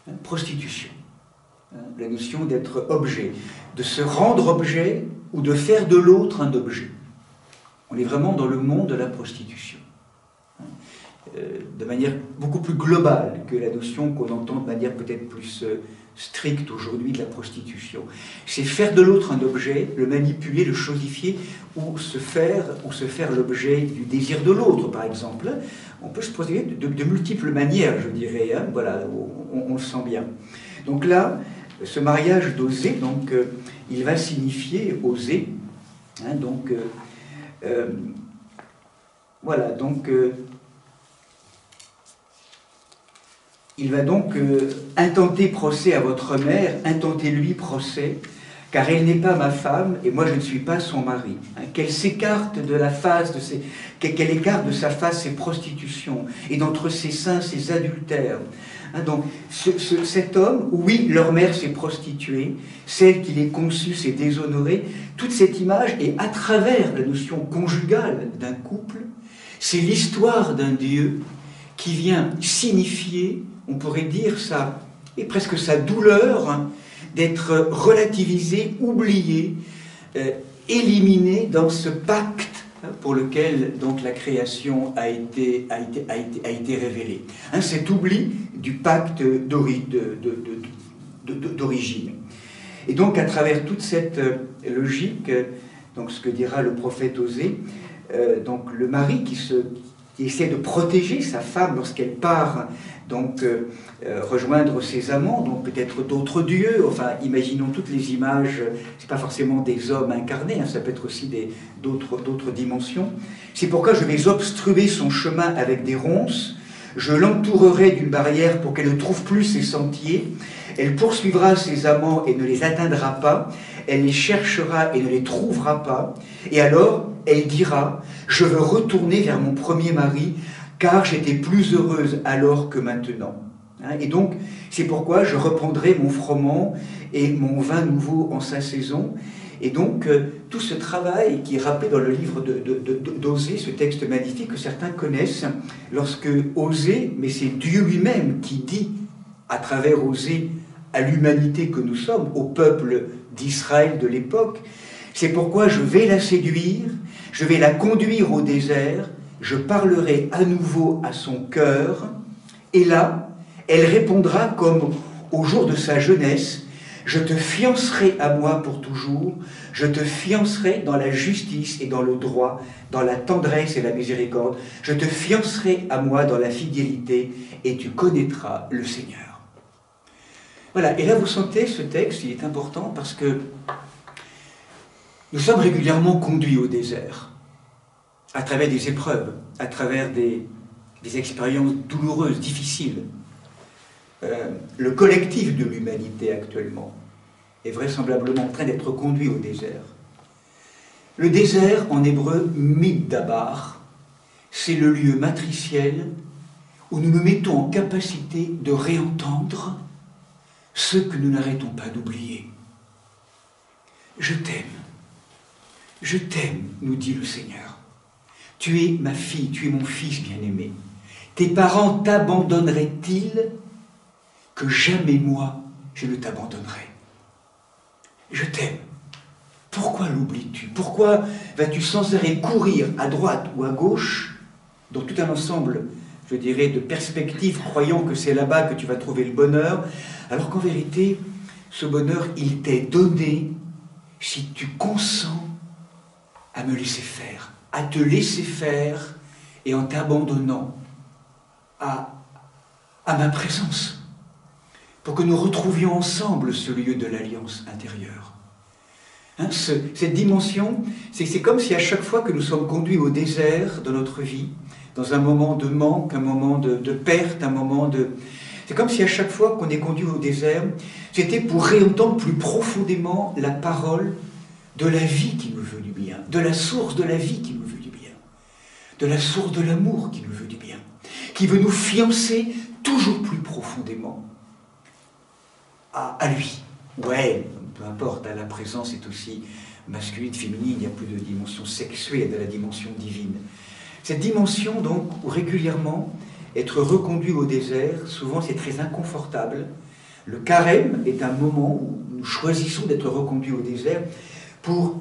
Speaker 2: hein, prostitution. La notion d'être objet, de se rendre objet ou de faire de l'autre un objet. On est vraiment dans le monde de la prostitution. De manière beaucoup plus globale que la notion qu'on entend de manière peut-être plus stricte aujourd'hui de la prostitution. C'est faire de l'autre un objet, le manipuler, le chosifier, ou se faire l'objet du désir de l'autre, par exemple. On peut se poser de multiples manières, je dirais. Hein, voilà, on le sent bien. Donc là, ce mariage d'Osée, donc, il va signifier Osée. Hein, donc, voilà, donc, il va donc intenter procès à votre mère, intentez-lui procès, car elle n'est pas ma femme et moi je ne suis pas son mari. Hein, qu'elle s'écarte de la face de qu'elle écarte de sa face ses prostitutions et d'entre ses seins ses adultères. Hein, donc cet homme, oui, leur mère s'est prostituée, celle qui l'ait conçue s'est déshonorée. Toute cette image est à travers la notion conjugale d'un couple, c'est l'histoire d'un Dieu qui vient signifier, on pourrait dire ça, et presque sa douleur, hein, d'être relativisé, oublié, éliminé dans ce pacte pour lequel donc la création a été révélée. Hein, cet oubli du pacte d'origine. Et donc à travers toute cette logique, donc ce que dira le prophète Osée, donc le mari qui essaie de protéger sa femme lorsqu'elle part donc rejoindre ses amants, donc peut-être d'autres dieux, enfin imaginons toutes les images, c'est pas forcément des hommes incarnés, hein, ça peut être aussi d'autres dimensions. C'est pourquoi je vais obstruer son chemin avec des ronces, je l'entourerai d'une barrière pour qu'elle ne trouve plus ses sentiers, elle poursuivra ses amants et ne les atteindra pas, elle les cherchera et ne les trouvera pas, et alors elle dira, je veux retourner vers mon premier mari, car j'étais plus heureuse alors que maintenant. Et donc, c'est pourquoi je reprendrai mon froment et mon vin nouveau en sa saison. Et donc, tout ce travail qui est rappelé dans le livre d'Osée, ce texte magnifique que certains connaissent, lorsque Osée, mais c'est Dieu lui-même qui dit, à travers Osée, à l'humanité que nous sommes, au peuple d'Israël de l'époque, c'est pourquoi je vais la séduire, je vais la conduire au désert, je parlerai à nouveau à son cœur, et là, elle répondra comme au jour de sa jeunesse, je te fiancerai à moi pour toujours, je te fiancerai dans la justice et dans le droit, dans la tendresse et la miséricorde, je te fiancerai à moi dans la fidélité, et tu connaîtras le Seigneur. Voilà, et là vous sentez ce texte, il est important parce que nous sommes régulièrement conduits au désert, à travers des épreuves, à travers des expériences douloureuses, difficiles. Le collectif de l'humanité actuellement est vraisemblablement en train d'être conduit au désert. Le désert, en hébreu, middabar, c'est le lieu matriciel où nous nous mettons en capacité de réentendre ce que nous n'arrêtons pas d'oublier. Je t'aime, nous dit le Seigneur. Tu es ma fille, tu es mon fils bien-aimé. Tes parents t'abandonneraient-ils que jamais moi, je ne t'abandonnerai? Je t'aime. Pourquoi l'oublies-tu? Pourquoi vas-tu sans arrêt courir à droite ou à gauche, dans tout un ensemble, je dirais, de perspectives, croyant que c'est là-bas que tu vas trouver le bonheur, alors qu'en vérité, ce bonheur, il t'est donné si tu consens à me laisser faire, à te laisser faire, et en t'abandonnant à ma présence, pour que nous retrouvions ensemble ce lieu de l'alliance intérieure. Hein, cette dimension, c'est comme si à chaque fois que nous sommes conduits au désert de notre vie, dans un moment de manque, un moment de perte, un moment de... C'est comme si à chaque fois qu'on est conduit au désert, c'était pour réentendre plus profondément la parole de la vie qui nous veut du bien, de la source de la vie qui nous veut du bien, de la source de l'amour qui nous veut du bien, qui veut nous fiancer toujours plus profondément à lui. Ouais, peu importe, la présence est aussi masculine, féminine, il n'y a plus de dimension sexuelle, de la dimension divine. Cette dimension, donc, où régulièrement, être reconduit au désert, souvent c'est très inconfortable. Le carême est un moment où nous choisissons d'être reconduits au désert pour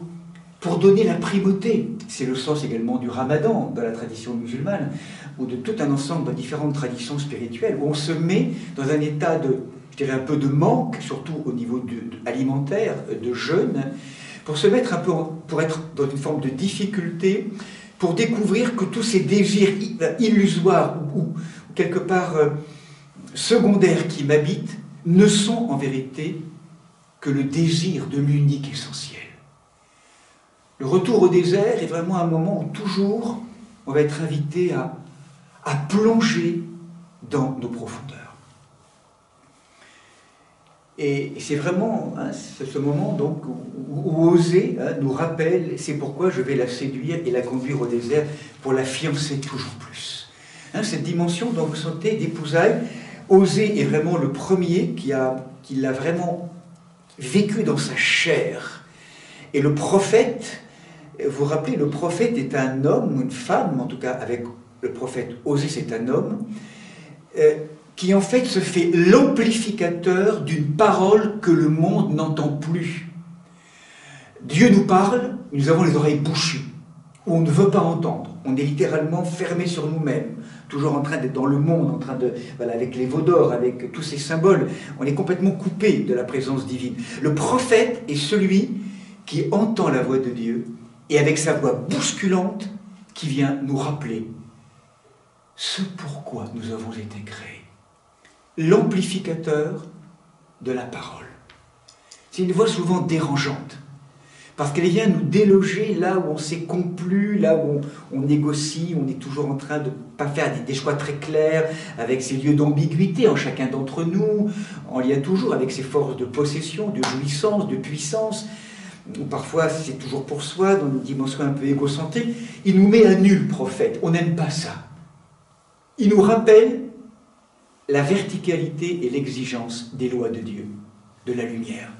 Speaker 2: donner la primauté. C'est le sens également du ramadan dans la tradition musulmane, ou de tout un ensemble de différentes traditions spirituelles, où on se met dans un état de, je dirais, un peu de manque, surtout au niveau alimentaire, de jeûne, pour se mettre un peu, pour être dans une forme de difficulté, pour découvrir que tous ces désirs illusoires ou quelque part secondaires qui m'habitent ne sont en vérité que le désir de l'unique essentiel. Le retour au désert est vraiment un moment où toujours on va être invité à plonger dans nos profondeurs. Et c'est vraiment ce moment donc, où Osée nous rappelle, c'est pourquoi je vais la séduire et la conduire au désert pour la fiancer toujours plus. Cette dimension, donc, vous sentez, d'épousailles, Osée est vraiment le premier qui l'a vraiment vécu dans sa chair. Et le prophète, vous vous rappelez, le prophète est un homme ou une femme, en tout cas avec le prophète Osée c'est un homme, qui en fait se fait l'amplificateur d'une parole que le monde n'entend plus. Dieu nous parle, nous avons les oreilles bouchées, où on ne veut pas entendre. On est littéralement fermé sur nous-mêmes, toujours en train d'être dans le monde, en train de, voilà, avec les veaux d'or, avec tous ces symboles. On est complètement coupé de la présence divine. Le prophète est celui qui entend la voix de Dieu, et avec sa voix bousculante, qui vient nous rappeler ce pourquoi nous avons été créés. L'amplificateur de la parole. C'est une voix souvent dérangeante, parce qu'elle vient nous déloger là où on s'est complu, là où on négocie, on est toujours en train de ne pas faire des choix très clairs, avec ces lieux d'ambiguïté en chacun d'entre nous, en lien toujours avec ces forces de possession, de jouissance, de puissance, ou parfois c'est toujours pour soi, dans une dimension un peu égocentrique. Il nous met à nu, le prophète, on n'aime pas ça. Il nous rappelle la verticalité et l'exigence des lois de Dieu, de la lumière.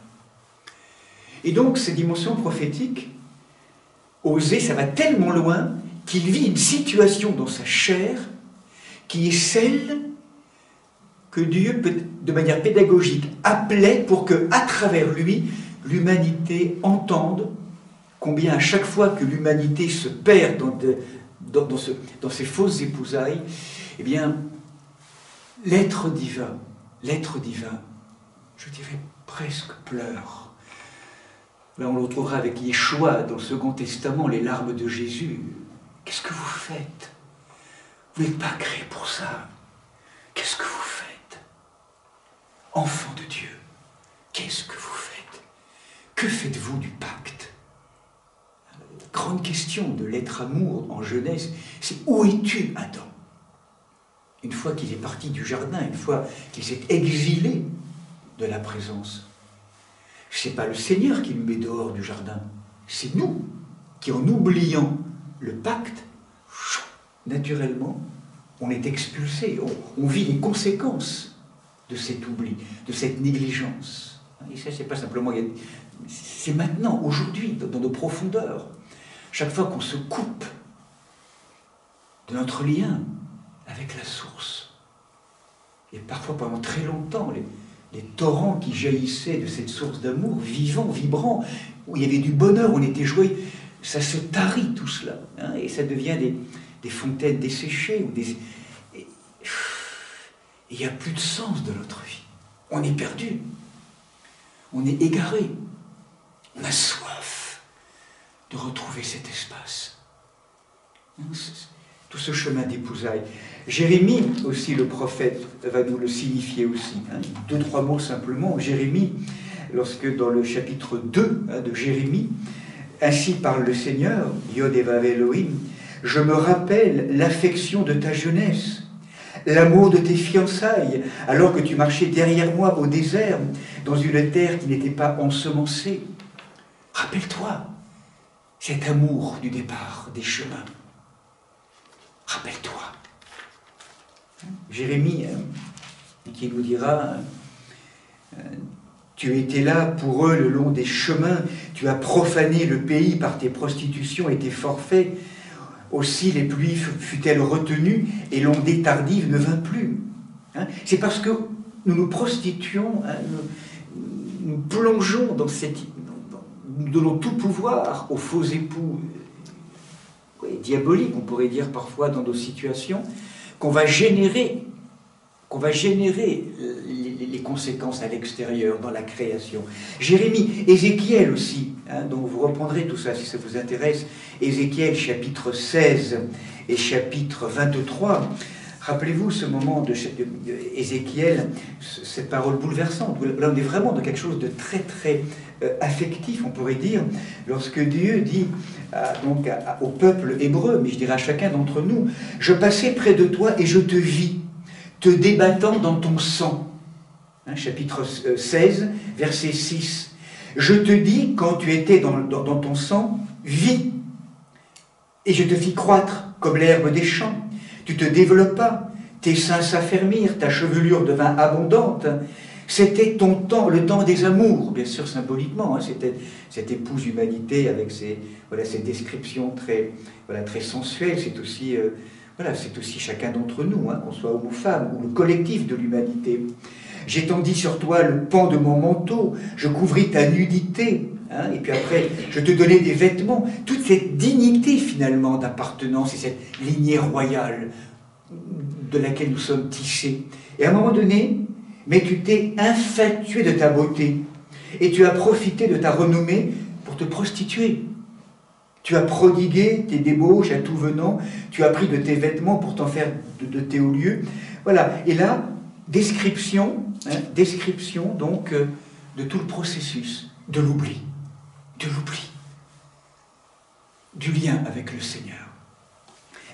Speaker 2: Et donc, ces dimensions prophétiques, Osée, ça va tellement loin qu'il vit une situation dans sa chair qui est celle que Dieu, de manière pédagogique, appelait pour que, à travers lui, l'humanité entende combien à chaque fois que l'humanité se perd dans ces fausses épousailles, eh bien, l'être divin, je dirais presque pleure. Là, on le retrouvera avec Yeshua dans le Second Testament, les larmes de Jésus. Qu'est-ce que vous faites? Vous n'êtes pas créé pour ça. Qu'est-ce que vous faites? Enfant de Dieu, qu'est-ce que vous faites? Que faites-vous du pacte? La grande question de l'être amour en Genèse, c'est où es-tu, Adam? Une fois qu'il est parti du jardin, une fois qu'il s'est exilé de la présence, ce n'est pas le Seigneur qui nous met dehors du jardin, c'est nous qui, en oubliant le pacte, naturellement, on est expulsé, on vit les conséquences de cet oubli, de cette négligence. Et ça, c'est pas simplement... C'est maintenant, aujourd'hui, dans nos profondeurs. Chaque fois qu'on se coupe de notre lien avec la source, et parfois pendant très longtemps, les torrents qui jaillissaient de cette source d'amour, vivant, vibrant, où il y avait du bonheur, on était joyeux, ça se tarit tout cela, hein, et ça devient des fontaines desséchées, et il n'y a plus de sens de notre vie. On est perdu, on est égaré, on a soif de retrouver cet espace. Tout ce chemin d'épousailles. Jérémie aussi, le prophète, va nous le signifier aussi. Hein. 2-3 mots simplement. Jérémie, lorsque dans le chapitre 2 de Jérémie, ainsi parle le Seigneur, Yod Evav Elohim, je me rappelle l'affection de ta jeunesse, l'amour de tes fiançailles, alors que tu marchais derrière moi au désert, dans une terre qui n'était pas ensemencée. Rappelle-toi cet amour du départ des chemins. Rappelle-toi. Jérémie, qui nous dira, tu étais là pour eux le long des chemins, tu as profané le pays par tes prostitutions et tes forfaits, aussi les pluies fut-elles retenues et l'ondée tardive ne vint plus. Hein, c'est parce que nous nous prostituons, hein, nous plongeons dans cette... Nous donnons tout pouvoir aux faux époux diaboliques, on pourrait dire parfois dans nos situations, qu'on va générer les conséquences à l'extérieur, dans la création. Jérémie, Ézéchiel aussi, hein, donc vous reprendrez tout ça si ça vous intéresse, Ézéchiel chapitre 16 et chapitre 23, rappelez-vous ce moment de Ézéchiel, cette parole bouleversante, là on est vraiment dans quelque chose de très très affectif, on pourrait dire, lorsque Dieu dit au peuple hébreu, mais je dirais à chacun d'entre nous, je passais près de toi et je te vis, te débattant dans ton sang. Hein, chapitre 16, verset 6. Je te dis, quand tu étais dans ton sang, vis, et je te fis croître comme l'herbe des champs. Tu te développas, tes seins s'affermirent, ta chevelure devint abondante. C'était ton temps, le temps des amours, bien sûr symboliquement. Hein, c'était cette épouse humanité avec ces descriptions très sensuelles. C'est aussi Voilà, c'est aussi chacun d'entre nous, hein, qu'on soit homme ou femme, ou le collectif de l'humanité. J'étendis sur toi le pan de mon manteau, je couvris ta nudité, hein, et puis après, je te donnais des vêtements. Toute cette dignité, finalement, d'appartenance et cette lignée royale de laquelle nous sommes tissés. Et à un moment donné, mais tu t'es infatué de ta beauté, et tu as profité de ta renommée pour te prostituer. Tu as prodigué tes débauches à tout venant, tu as pris de tes vêtements pour t'en faire de tes hauts lieux. Voilà, et là, description donc de tout le processus, de l'oubli, du lien avec le Seigneur.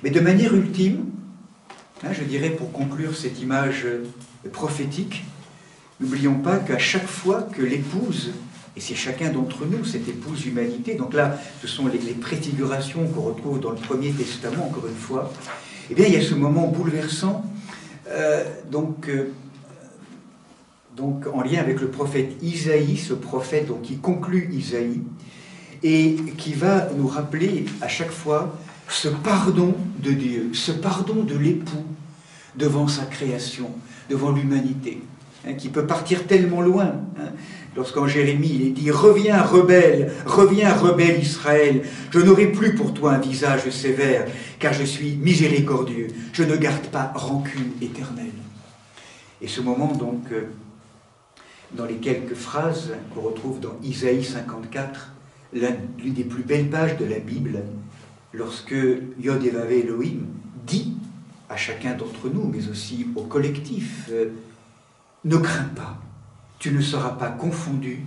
Speaker 2: Mais de manière ultime, je dirais pour conclure cette image prophétique, n'oublions pas qu'à chaque fois que l'épouse, et c'est chacun d'entre nous, cette épouse humanité, donc là, ce sont les préfigurations qu'on retrouve dans le Premier Testament, encore une fois, eh bien, il y a ce moment bouleversant, donc en lien avec le prophète Isaïe, ce prophète donc, qui conclut Isaïe, et qui va nous rappeler à chaque fois ce pardon de Dieu, ce pardon de l'époux devant sa création, devant l'humanité, hein, qui peut partir tellement loin. Hein. Lorsqu'en Jérémie, il est dit « Reviens, rebelle Israël, je n'aurai plus pour toi un visage sévère, car je suis miséricordieux, je ne garde pas rancune éternelle. » Et ce moment, donc, dans les quelques phrases qu'on retrouve dans Isaïe 54, l'une des plus belles pages de la Bible, lorsque Yod et Vav Elohim dit à chacun d'entre nous, mais aussi au collectif, ne crains pas, tu ne seras pas confondu,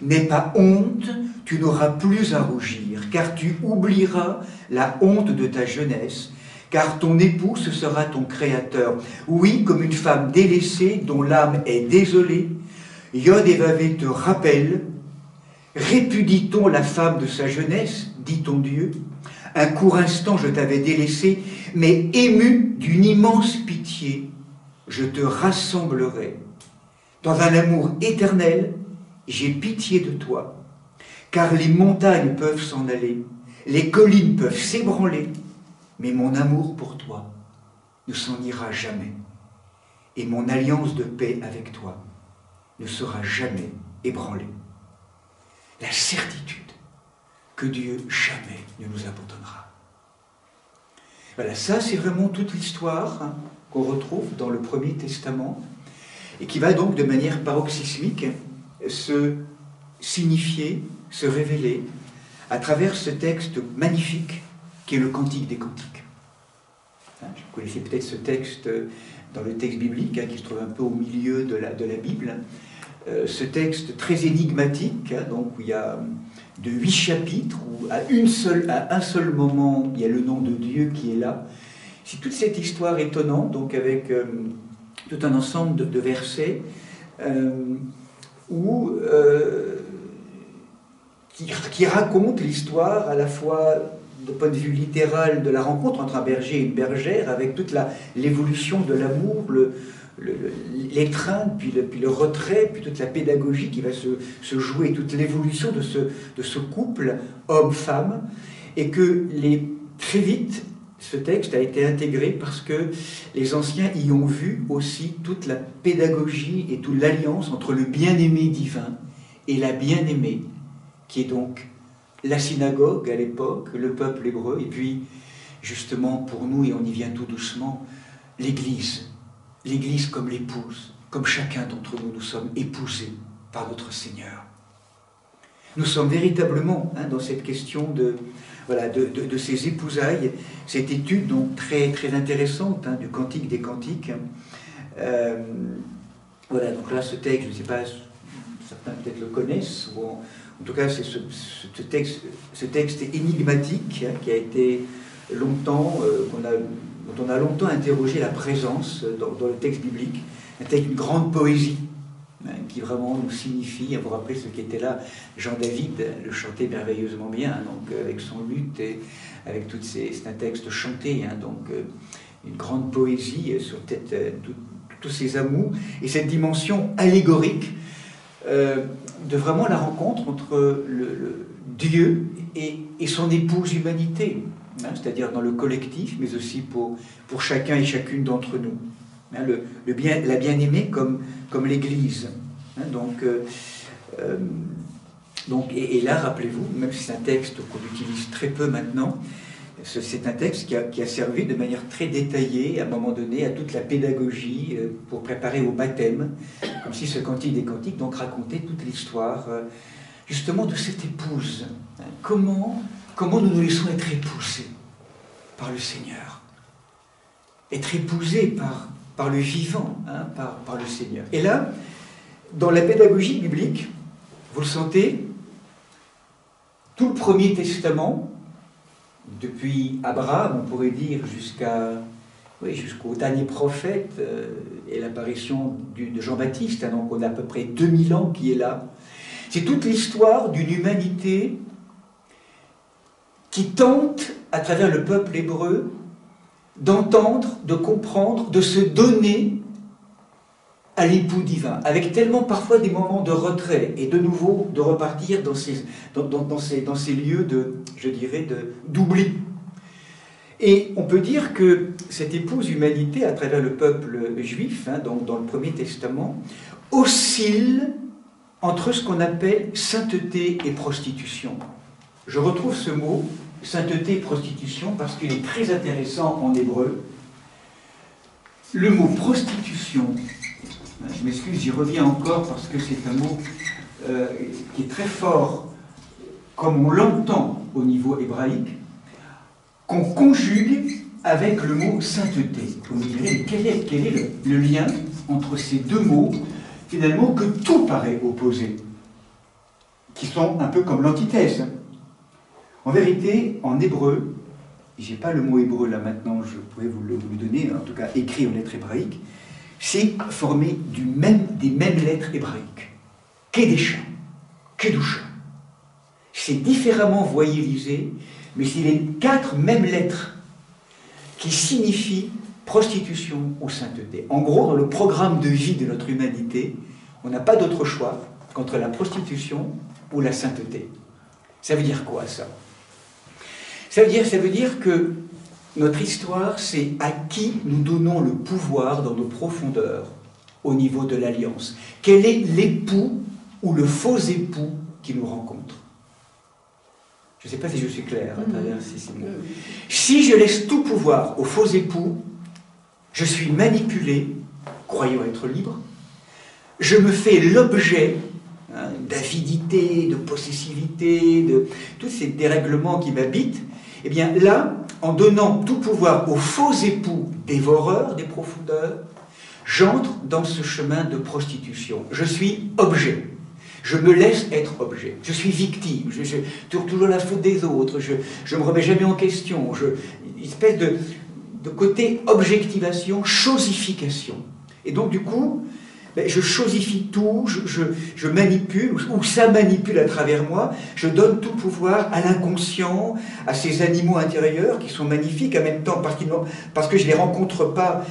Speaker 2: n'aie pas honte, tu n'auras plus à rougir, car tu oublieras la honte de ta jeunesse, car ton époux, ce sera ton créateur. Oui, comme une femme délaissée, dont l'âme est désolée, Yod et Vav te rappelle, répudie-t-on la femme de sa jeunesse, dit ton Dieu, un court instant je t'avais délaissé, mais ému d'une immense pitié, je te rassemblerai. Dans un amour éternel, j'ai pitié de toi, car les montagnes peuvent s'en aller, les collines peuvent s'ébranler, mais mon amour pour toi ne s'en ira jamais, et mon alliance de paix avec toi ne sera jamais ébranlée. La certitude que Dieu jamais ne nous abandonnera. Voilà, ça c'est vraiment toute l'histoire qu'on retrouve dans le Premier Testament, et qui va donc de manière paroxysmique se signifier, se révéler à travers ce texte magnifique qui est le Cantique des Cantiques. Vous connaissez peut-être ce texte dans le texte biblique qui se trouve un peu au milieu de la Bible. Ce texte très énigmatique, donc où il y a de 8 chapitres, où à un seul moment il y a le nom de Dieu qui est là. C'est toute cette histoire étonnante, donc avec tout un ensemble de versets qui racontent l'histoire à la fois de point de vue littéral de la rencontre entre un berger et une bergère, avec toute l'évolution de l'amour, l'étreinte, puis le retrait, puis toute la pédagogie qui va se jouer, toute l'évolution de ce couple homme-femme, et que très vite, ce texte a été intégré parce que les anciens y ont vu aussi toute la pédagogie et toute l'alliance entre le bien-aimé divin et la bien-aimée, qui est donc la synagogue à l'époque, le peuple hébreu, et puis justement pour nous, et on y vient tout doucement, l'Église. L'Église comme l'épouse, comme chacun d'entre nous, nous sommes épousés par notre Seigneur. Nous sommes véritablement dans cette question de ces épousailles, cette étude donc très, très intéressante du Cantique des Cantiques. Voilà, donc là ce texte, je ne sais pas, certains peut-être le connaissent, ou en tout cas c'est ce texte énigmatique qui a été longtemps, dont on a longtemps interrogé la présence dans le texte biblique, un texte d'une grande poésie, qui vraiment nous signifie, vous rappelez ce qui était là, Jean-David le chantait merveilleusement bien, donc avec son luth et avec c'est un texte chanté, donc une grande poésie sur tous ces amours, et cette dimension allégorique de vraiment la rencontre entre le Dieu et son épouse humanité, hein, c'est-à-dire dans le collectif, mais aussi pour chacun et chacune d'entre nous. Hein, la bien-aimée comme l'Église. Hein, et là, rappelez-vous, même si c'est un texte qu'on utilise très peu maintenant, c'est un texte qui a servi de manière très détaillée, à un moment donné, à toute la pédagogie pour préparer au baptême, comme si ce Cantique des Cantiques donc racontait toute l'histoire justement de cette épouse. Comment nous nous laissons être épousés par le Seigneur, être épousés par le vivant, hein, par le Seigneur. Et là, dans la pédagogie biblique, vous le sentez, tout le Premier Testament, depuis Abraham, on pourrait dire, jusqu'au dernier prophète et l'apparition de Jean-Baptiste, hein, donc on a à peu près 2000 ans qui est là. C'est toute l'histoire d'une humanité qui tente, à travers le peuple hébreu, d'entendre, de comprendre, de se donner à l'époux divin, avec tellement parfois des moments de retrait et de nouveau de repartir dans ces lieux d'oubli. Et on peut dire que cette épouse humanité, à travers le peuple juif, hein, donc dans le Premier Testament, oscille entre ce qu'on appelle sainteté et prostitution. Je retrouve ce mot, sainteté et prostitution, parce qu'il est très intéressant en hébreu. Le mot prostitution, je m'excuse, j'y reviens encore parce que c'est un mot qui est très fort, comme on l'entend au niveau hébraïque, qu'on conjugue avec le mot sainteté. Vous me direz, quel est le lien entre ces deux mots, finalement, que tout paraît opposé, qui sont un peu comme l'antithèse. En vérité, en hébreu, je n'ai pas le mot hébreu là maintenant, je pourrais vous le donner, en tout cas écrit en lettres hébraïques, c'est formé des mêmes lettres hébraïques. Kedesha, Kedusha. C'est différemment voyellisé, mais c'est les 4 mêmes lettres qui signifient prostitution ou sainteté. En gros, dans le programme de vie de notre humanité, on n'a pas d'autre choix qu'entre la prostitution ou la sainteté. Ça veut dire quoi, ça? Ça veut dire que notre histoire, c'est à qui nous donnons le pouvoir dans nos profondeurs au niveau de l'alliance. Quel est l'époux ou le faux époux qui nous rencontre? Je ne sais pas si je suis clair à travers ces mots. Si je laisse tout pouvoir au faux époux, je suis manipulé, croyant être libre, je me fais l'objet d'avidité, de possessivité, de tous ces dérèglements qui m'habitent. Eh bien là, en donnant tout pouvoir au faux époux dévoreur des profondeurs, j'entre dans ce chemin de prostitution. Je suis objet. Je me laisse être objet. Je suis victime. Je tourne toujours la faute des autres. Je ne me remets jamais en question. Une espèce de côté objectivation, chosification. Et donc du coup, je chosifie tout, je manipule, ou ça manipule à travers moi, je donne tout pouvoir à l'inconscient, à ces animaux intérieurs qui sont magnifiques en même temps, parce que je ne les rencontre pas.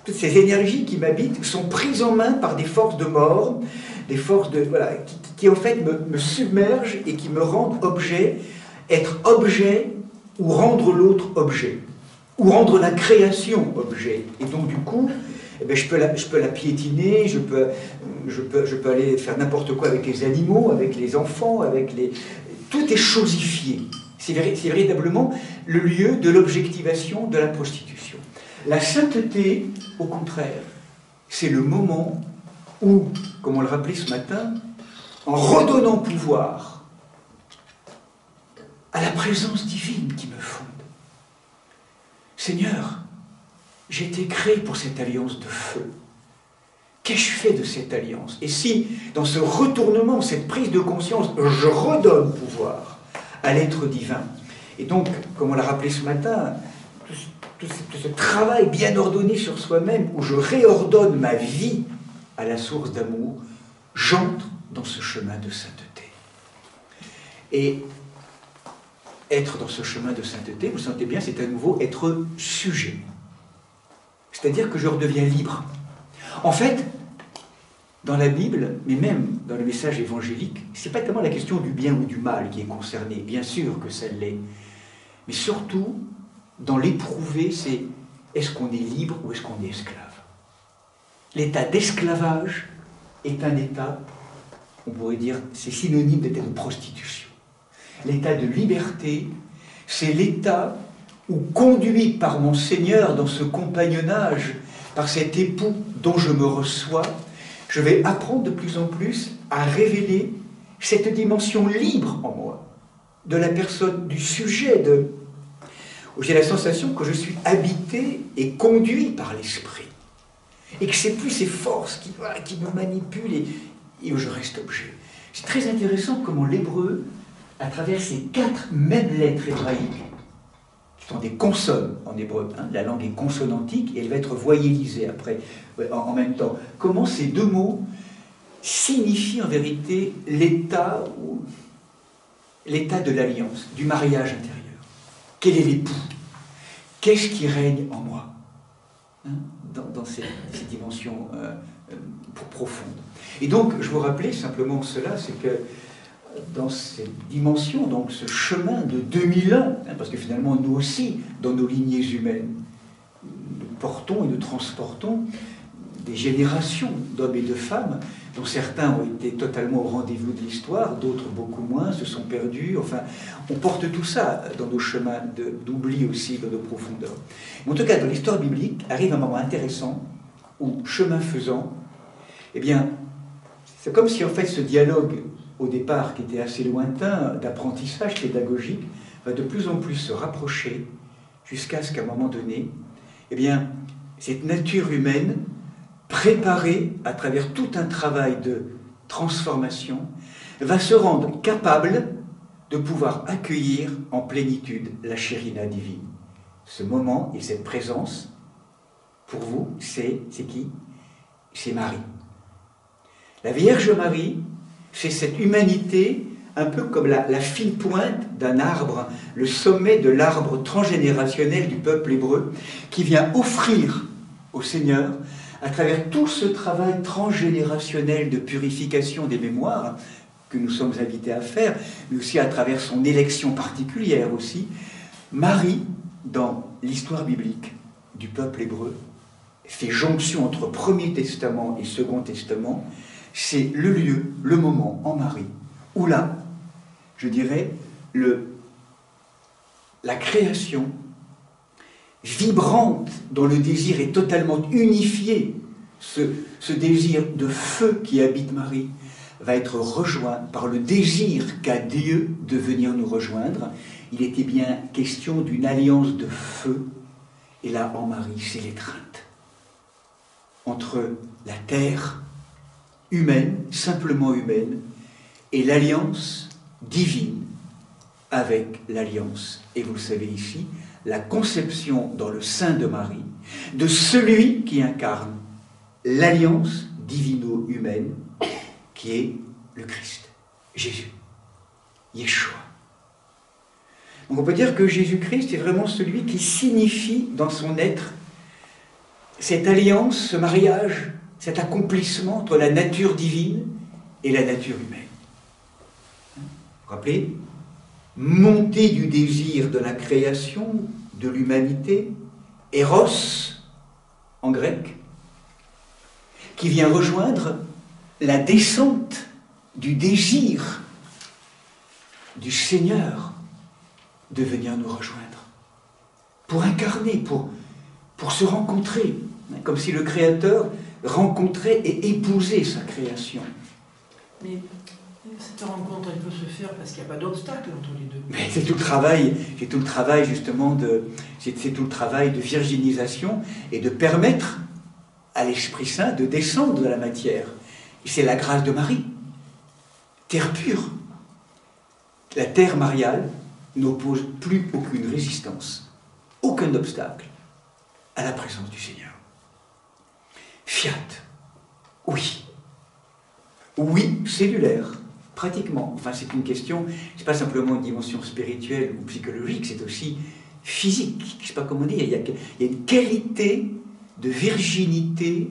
Speaker 2: Toutes ces énergies qui m'habitent sont prises en main par des forces de mort, des forces qui en fait me submergent et qui me rendent objet, être objet ou rendre l'autre objet, ou rendre la création objet. Et donc du coup, je peux la piétiner, je peux aller faire n'importe quoi avec les animaux, avec les enfants, tout est chosifié. C'est véritablement le lieu de l'objectivation de la prostitution. La sainteté, au contraire, c'est le moment où, comme on le rappelait ce matin, en redonnant pouvoir à la présence divine qui me fonde, Seigneur, j'ai été créé pour cette alliance de feu. Qu'ai-je fait de cette alliance? Et si, dans ce retournement, cette prise de conscience, je redonne pouvoir à l'être divin, et donc, comme on l'a rappelé ce matin, tout ce travail bien ordonné sur soi-même, où je réordonne ma vie à la source d'amour, j'entre dans ce chemin de sainteté. Et être dans ce chemin de sainteté, vous sentez bien, c'est à nouveau être sujet. C'est-à-dire que je redeviens libre. En fait, dans la Bible, mais même dans le message évangélique, ce n'est pas tellement la question du bien ou du mal qui est concernée, bien sûr que ça l'est, mais surtout, dans l'éprouvé, c'est est-ce qu'on est libre ou est-ce qu'on est esclave? L'état d'esclavage est un état, on pourrait dire, c'est synonyme d'état de prostitution. L'état de liberté, c'est l'état où, conduit par mon Seigneur dans ce compagnonnage, par cet époux dont je me reçois, je vais apprendre de plus en plus à révéler cette dimension libre en moi, de la personne, du sujet, où j'ai la sensation que je suis habité et conduit par l'esprit, et que c'est plus ces forces qui me manipulent et où je reste objet. C'est très intéressant comment l'hébreu, à travers ces 4 mêmes lettres hébraïques, qui sont des consonnes en hébreu, hein, la langue est consonantique et elle va être voyellisée après, en même temps, comment ces 2 mots signifient en vérité l'état de l'alliance, du mariage intérieur. Quel est l'époux? Qu'est-ce qui règne en moi, hein, dans ces dimensions profondes. Et donc, je vous rappelais simplement cela, c'est que dans cette dimension, donc ce chemin de 2000 ans, hein, parce que finalement, nous aussi, dans nos lignées humaines, nous portons et nous transportons des générations d'hommes et de femmes, dont certains ont été totalement au rendez-vous de l'histoire, d'autres beaucoup moins, se sont perdus. Enfin, on porte tout ça dans nos chemins d'oubli aussi, dans nos profondeurs. Mais en tout cas, dans l'histoire biblique, arrive un moment intéressant où, chemin faisant, eh bien, c'est comme si en fait ce dialogue, au départ, qui était assez lointain, d'apprentissage pédagogique, va de plus en plus se rapprocher, jusqu'à ce qu'à un moment donné, eh bien, cette nature humaine, préparée à travers tout un travail de transformation, va se rendre capable de pouvoir accueillir en plénitude la chérina divine. Ce moment et cette présence, pour vous, c'est qui? C'est Marie. La Vierge Marie, c'est cette humanité, un peu comme la fine pointe d'un arbre, le sommet de l'arbre transgénérationnel du peuple hébreu, qui vient offrir au Seigneur, à travers tout ce travail transgénérationnel de purification des mémoires que nous sommes invités à faire, mais aussi à travers son élection particulière aussi, Marie, dans l'histoire biblique du peuple hébreu, fait jonction entre Premier Testament et Second Testament. C'est le lieu, le moment en Marie, où là, je dirais, la création vibrante, dont le désir est totalement unifié, ce désir de feu qui habite Marie, va être rejoint par le désir qu'a Dieu de venir nous rejoindre. Il était bien question d'une alliance de feu, et là, en Marie, c'est l'étreinte entre la terre humaine, simplement humaine, et l'alliance divine avec l'alliance, et vous le savez ici, la conception dans le sein de Marie de celui qui incarne l'alliance divino-humaine qui est le Christ, Jésus, Yeshua. Donc on peut dire que Jésus-Christ est vraiment celui qui signifie dans son être cette alliance, ce mariage, cet accomplissement entre la nature divine et la nature humaine. Vous vous rappelez? Montée du désir de la création, de l'humanité, Eros, en grec, qui vient rejoindre la descente du désir du Seigneur de venir nous rejoindre, pour incarner, pour se rencontrer, comme si le Créateur rencontrait et épousait sa création.
Speaker 3: Mais cette rencontre, elle peut se faire parce qu'il n'y a pas d'obstacle entre les deux.
Speaker 2: Mais c'est tout le travail justement c'est tout le travail de virginisation et de permettre à l'Esprit Saint de descendre de la matière. Et c'est la grâce de Marie, terre pure. La terre mariale n'oppose plus aucune résistance, aucun obstacle à la présence du Seigneur. Fiat, oui. Oui, cellulaire, pratiquement. Enfin, c'est une question, c'est pas simplement une dimension spirituelle ou psychologique, c'est aussi physique. Je sais pas comment dire, il y a une qualité de virginité,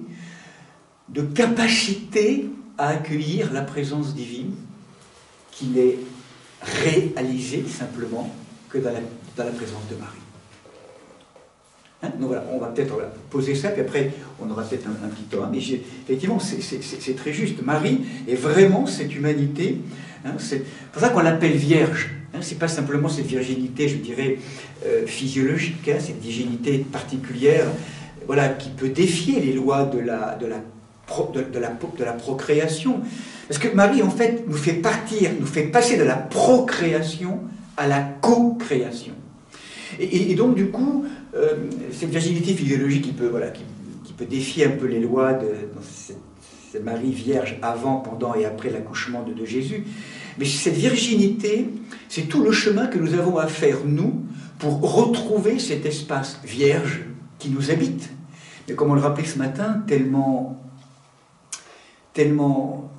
Speaker 2: de capacité à accueillir la présence divine qui n'est réalisée simplement que dans la présence de Marie. Hein? Donc voilà, on va peut-être poser ça, puis après on aura peut-être un petit temps. Mais effectivement, c'est très juste. Marie est vraiment cette humanité. Hein, c'est pour ça qu'on l'appelle vierge. Hein, c'est pas simplement cette virginité, je dirais, physiologique, hein, cette virginité particulière, voilà, qui peut défier les lois de la procréation. Parce que Marie, en fait, nous fait passer de la procréation à la co-création. Et donc, du coup, cette virginité physiologique qui peut défier un peu les lois de cette Marie vierge avant, pendant et après l'accouchement de Jésus, mais cette virginité, c'est tout le chemin que nous avons à faire, nous, pour retrouver cet espace vierge qui nous habite. Mais comme on le rappelait ce matin, tellement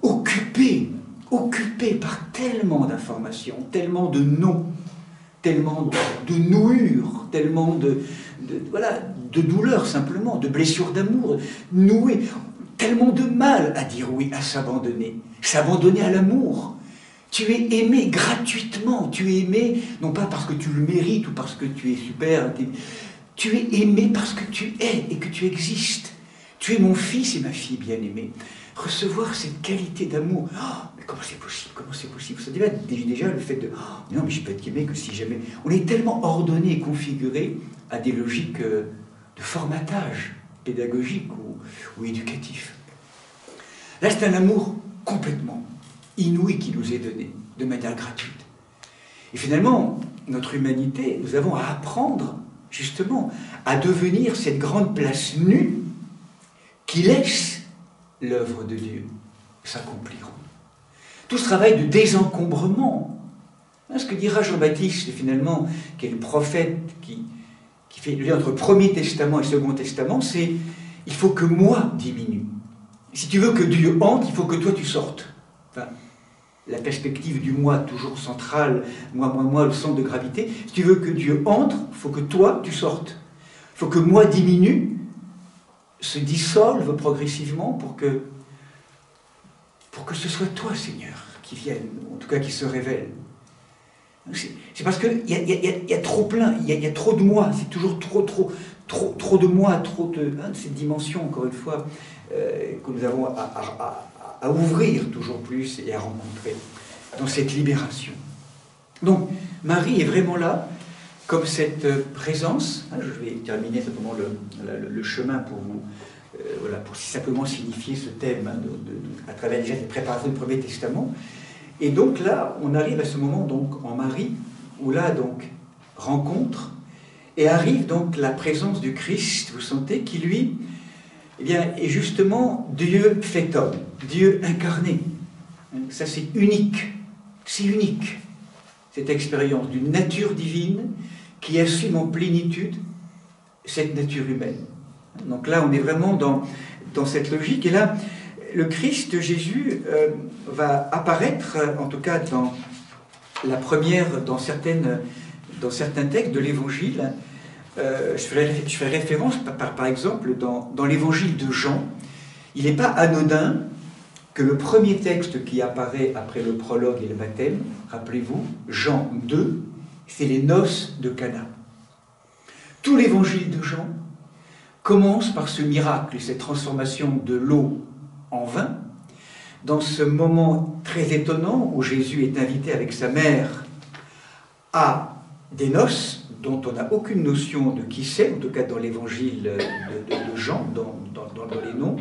Speaker 2: occupé par tellement d'informations, tellement de noms, tellement de nouures, tellement de douleurs simplement, de blessures d'amour, nouées, tellement de mal à dire oui, à s'abandonner à l'amour. Tu es aimé gratuitement, tu es aimé non pas parce que tu le mérites ou parce que tu es super, tu es aimé parce que tu es et que tu existes. Tu es mon fils et ma fille bien-aimée. Recevoir cette qualité d'amour, mais comment c'est possible? Comment c'est possible? Ça déjà le fait de non, mais je peux être aimé que si jamais. On est tellement ordonné et configuré à des logiques de formatage pédagogique ou éducatif. Là, c'est un amour complètement inouï qui nous est donné de manière gratuite. Et finalement, notre humanité, nous avons à apprendre justement à devenir cette grande place nue qui laisse l'œuvre de Dieu s'accomplir. Tout ce travail de désencombrement, hein, ce que dira Jean-Baptiste finalement, qui est le prophète qui fait le lien entre Premier Testament et Second Testament, c'est il faut que moi diminue. Si tu veux que Dieu entre, il faut que toi tu sortes. Enfin, la perspective du moi toujours centrale, moi, le centre de gravité. Si tu veux que Dieu entre, il faut que toi tu sortes. Il faut que moi diminue, se dissolve progressivement pour que ce soit toi, Seigneur, qui vienne, en tout cas qui se révèle. C'est parce qu'il y a trop plein, il y a trop de moi, c'est toujours trop de moi, trop de cette dimension, encore une fois, que nous avons à ouvrir toujours plus et à rencontrer dans cette libération. Donc, Marie est vraiment là, comme cette présence. Je vais terminer simplement le chemin pour vous, pour simplement signifier ce thème à travers déjà cette préparation du Premier Testament. Et donc là, on arrive à ce moment donc en Marie, où là donc rencontre, et arrive donc la présence du Christ, vous sentez, qui lui, eh bien, est justement Dieu fait homme, Dieu incarné. Ça c'est unique, cette expérience d'une nature divine qui assume en plénitude cette nature humaine. Donc là, on est vraiment dans cette logique. Et là, le Christ, Jésus, va apparaître, en tout cas dans certains textes de l'Évangile. Je ferai référence, par exemple, dans l'Évangile de Jean. Il n'est pas anodin que le premier texte qui apparaît après le prologue et le baptême, rappelez-vous, Jean 2, c'est les noces de Cana. Tout l'évangile de Jean commence par ce miracle, cette transformation de l'eau en vin, dans ce moment très étonnant où Jésus est invité avec sa mère à des noces dont on n'a aucune notion de qui c'est, en tout cas dans l'évangile de Jean, dans les noms.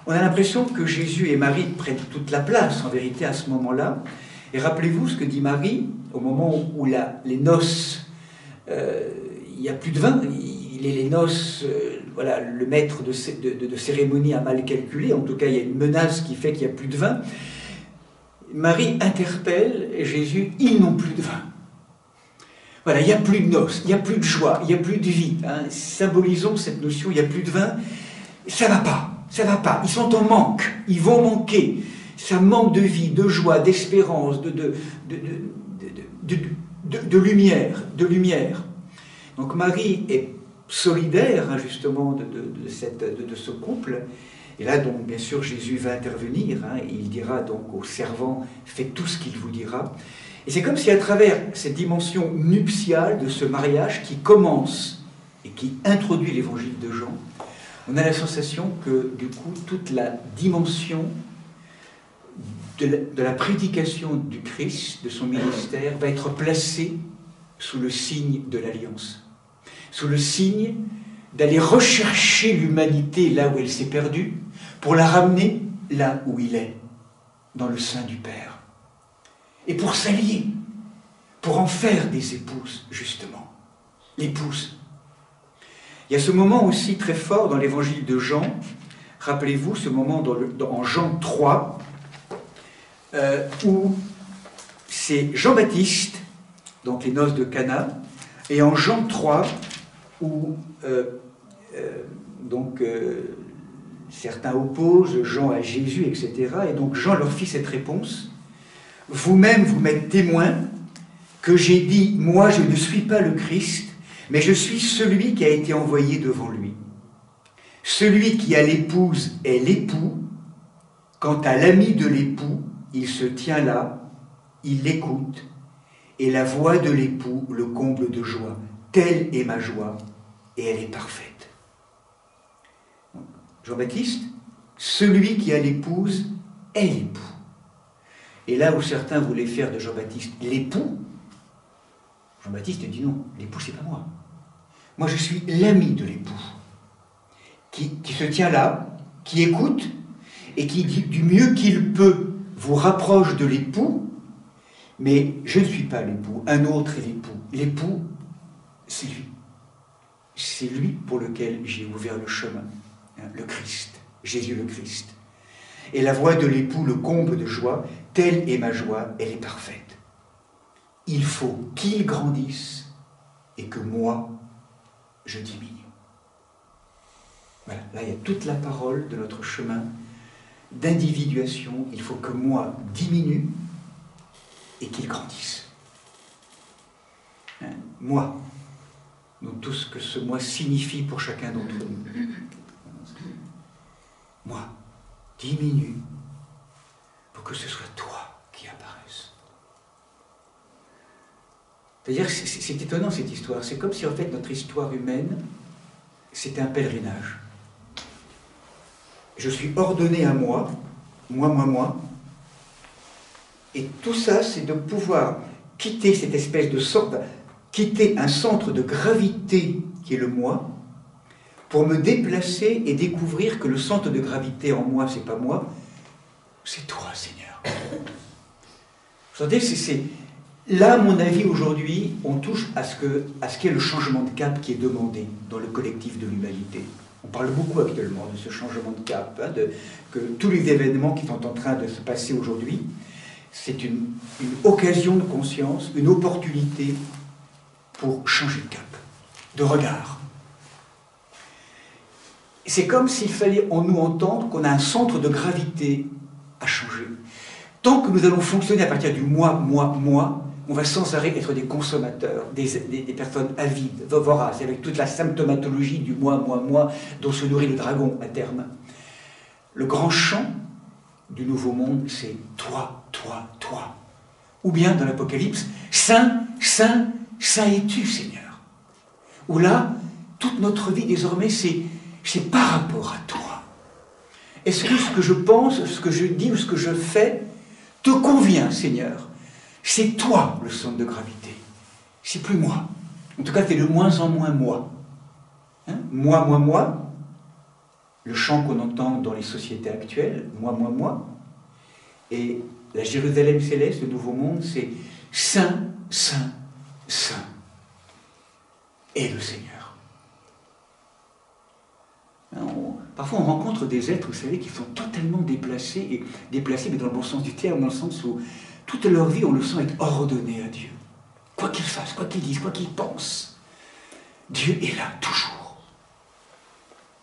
Speaker 2: On a l'impression que Jésus et Marie prennent toute la place, en vérité, à ce moment-là. Et rappelez-vous ce que dit Marie, au moment où les noces, il n'y a plus de vin, les noces, le maître de cérémonie a mal calculé, en tout cas il y a une menace qui fait qu'il n'y a plus de vin. Marie interpelle Jésus, ils n'ont plus de vin. Voilà, il n'y a plus de noces, il n'y a plus de joie, il n'y a plus de vie. Symbolisons cette notion, il n'y a plus de vin, ça ne va pas. Ça ne va pas, ils sont en manque, ils vont manquer. Ça manque de vie, de joie, d'espérance, de lumière. Donc Marie est solidaire justement de ce couple, Et là, donc, bien sûr, Jésus va intervenir, hein, et il dira donc aux servants, faites tout ce qu'il vous dira. Et c'est comme si à travers cette dimension nuptiale de ce mariage qui commence et qui introduit l'évangile de Jean, on a la sensation que, du coup, toute la dimension de la prédication du Christ, de son ministère, va être placée sous le signe de l'alliance, sous le signe d'aller rechercher l'humanité là où elle s'est perdue, pour la ramener là où il est, dans le sein du Père. Et pour s'allier, pour en faire des épouses, justement. L'épouse. Il y a ce moment aussi très fort dans l'évangile de Jean, rappelez-vous ce moment en Jean 3, où c'est Jean-Baptiste, donc les noces de Cana, et en Jean 3, où certains opposent Jean à Jésus, etc. Et donc Jean leur fit cette réponse. Vous-même, vous m'êtes témoin que j'ai dit, moi je ne suis pas le Christ, mais je suis celui qui a été envoyé devant lui. Celui qui a l'épouse est l'époux. Quant à l'ami de l'époux, il se tient là, il l'écoute, et la voix de l'époux le comble de joie. Telle est ma joie, et elle est parfaite. Jean-Baptiste, celui qui a l'épouse est l'époux. Et là où certains voulaient faire de Jean-Baptiste l'époux, Jean-Baptiste dit non, l'époux c'est pas moi. Moi je suis l'ami de l'époux, qui se tient là, qui écoute, et qui dit du mieux qu'il peut vous rapproche de l'époux, mais je ne suis pas l'époux, un autre est l'époux. L'époux, c'est lui. C'est lui pour lequel j'ai ouvert le chemin, hein, le Christ, Jésus le Christ. Et la voix de l'époux le comble de joie, telle est ma joie, elle est parfaite. Il faut qu'il grandisse et que moi, je diminue. Voilà, là il y a toute la parole de notre chemin d'individuation. Il faut que moi diminue et qu'il grandisse. Hein, moi. Donc tout ce que ce moi signifie pour chacun d'entre nous. Moi, diminue pour que ce soit toi qui apparaisse. C'est-à-dire, c'est étonnant cette histoire. C'est comme si en fait notre histoire humaine, c'était un pèlerinage. Je suis ordonné à moi, moi. Et tout ça, c'est de pouvoir quitter cette espèce de sorte, quitter un centre de gravité qui est le moi, pour me déplacer et découvrir que le centre de gravité en moi, c'est pas moi, c'est toi, Seigneur. Vous savez, c'est là, à mon avis, aujourd'hui, on touche à ce qu'est le changement de cap qui est demandé dans le collectif de l'humanité. On parle beaucoup actuellement de ce changement de cap, hein, que tous les événements qui sont en train de se passer aujourd'hui, c'est une occasion de conscience, une opportunité pour changer de cap, de regard. C'est comme s'il fallait en nous entendre qu'on a un centre de gravité à changer. Tant que nous allons fonctionner à partir du moi, on va sans arrêt être des consommateurs, des personnes avides, voraces, avec toute la symptomatologie du moi, dont se nourrit le dragon à terme. Le grand chant du nouveau monde, c'est toi. Ou bien dans l'Apocalypse, Saint es-tu, Seigneur. Où là, toute notre vie désormais, c'est par rapport à toi. Est-ce que ce que je pense, ce que je dis ou ce que je fais te convient, Seigneur? C'est toi le centre de gravité. C'est plus moi. En tout cas, c'est de moins en moins moi. Hein? Moi. Le chant qu'on entend dans les sociétés actuelles, moi. Et la Jérusalem céleste, le nouveau monde, c'est Saint est le Seigneur. Parfois, on rencontre des êtres, vous savez, qui sont totalement déplacés, mais dans le bon sens du terme, dans le sens où toute leur vie, on le sent être ordonné à Dieu. Quoi qu'ils fassent, quoi qu'ils disent, quoi qu'ils pensent, Dieu est là, toujours.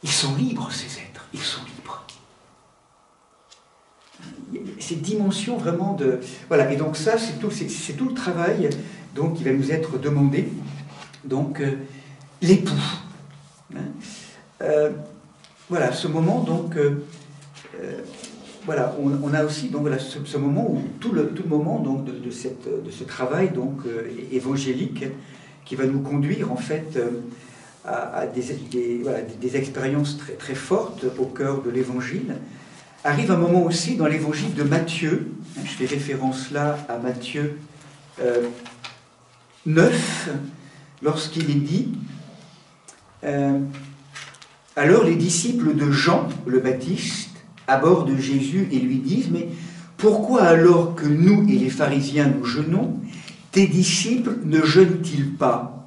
Speaker 2: Ils sont libres, ces êtres, ils sont libres. Cette dimension vraiment de... Voilà, et donc ça, c'est tout le travail donc, qui va nous être demandé. Donc, l'époux.
Speaker 1: voilà, ce moment, donc, voilà, on a aussi donc, voilà, ce moment où tout le moment donc, de ce travail donc, évangélique qui va nous conduire en fait à des expériences très, très fortes au cœur de l'évangile. Arrive un moment aussi dans l'évangile de Matthieu, je fais référence là à Matthieu 9, lorsqu'il est dit alors les disciples de Jean le Baptiste abordent Jésus et lui disent « Mais pourquoi alors que nous et les pharisiens nous jeûnons, tes disciples ne jeûnent-ils pas ?»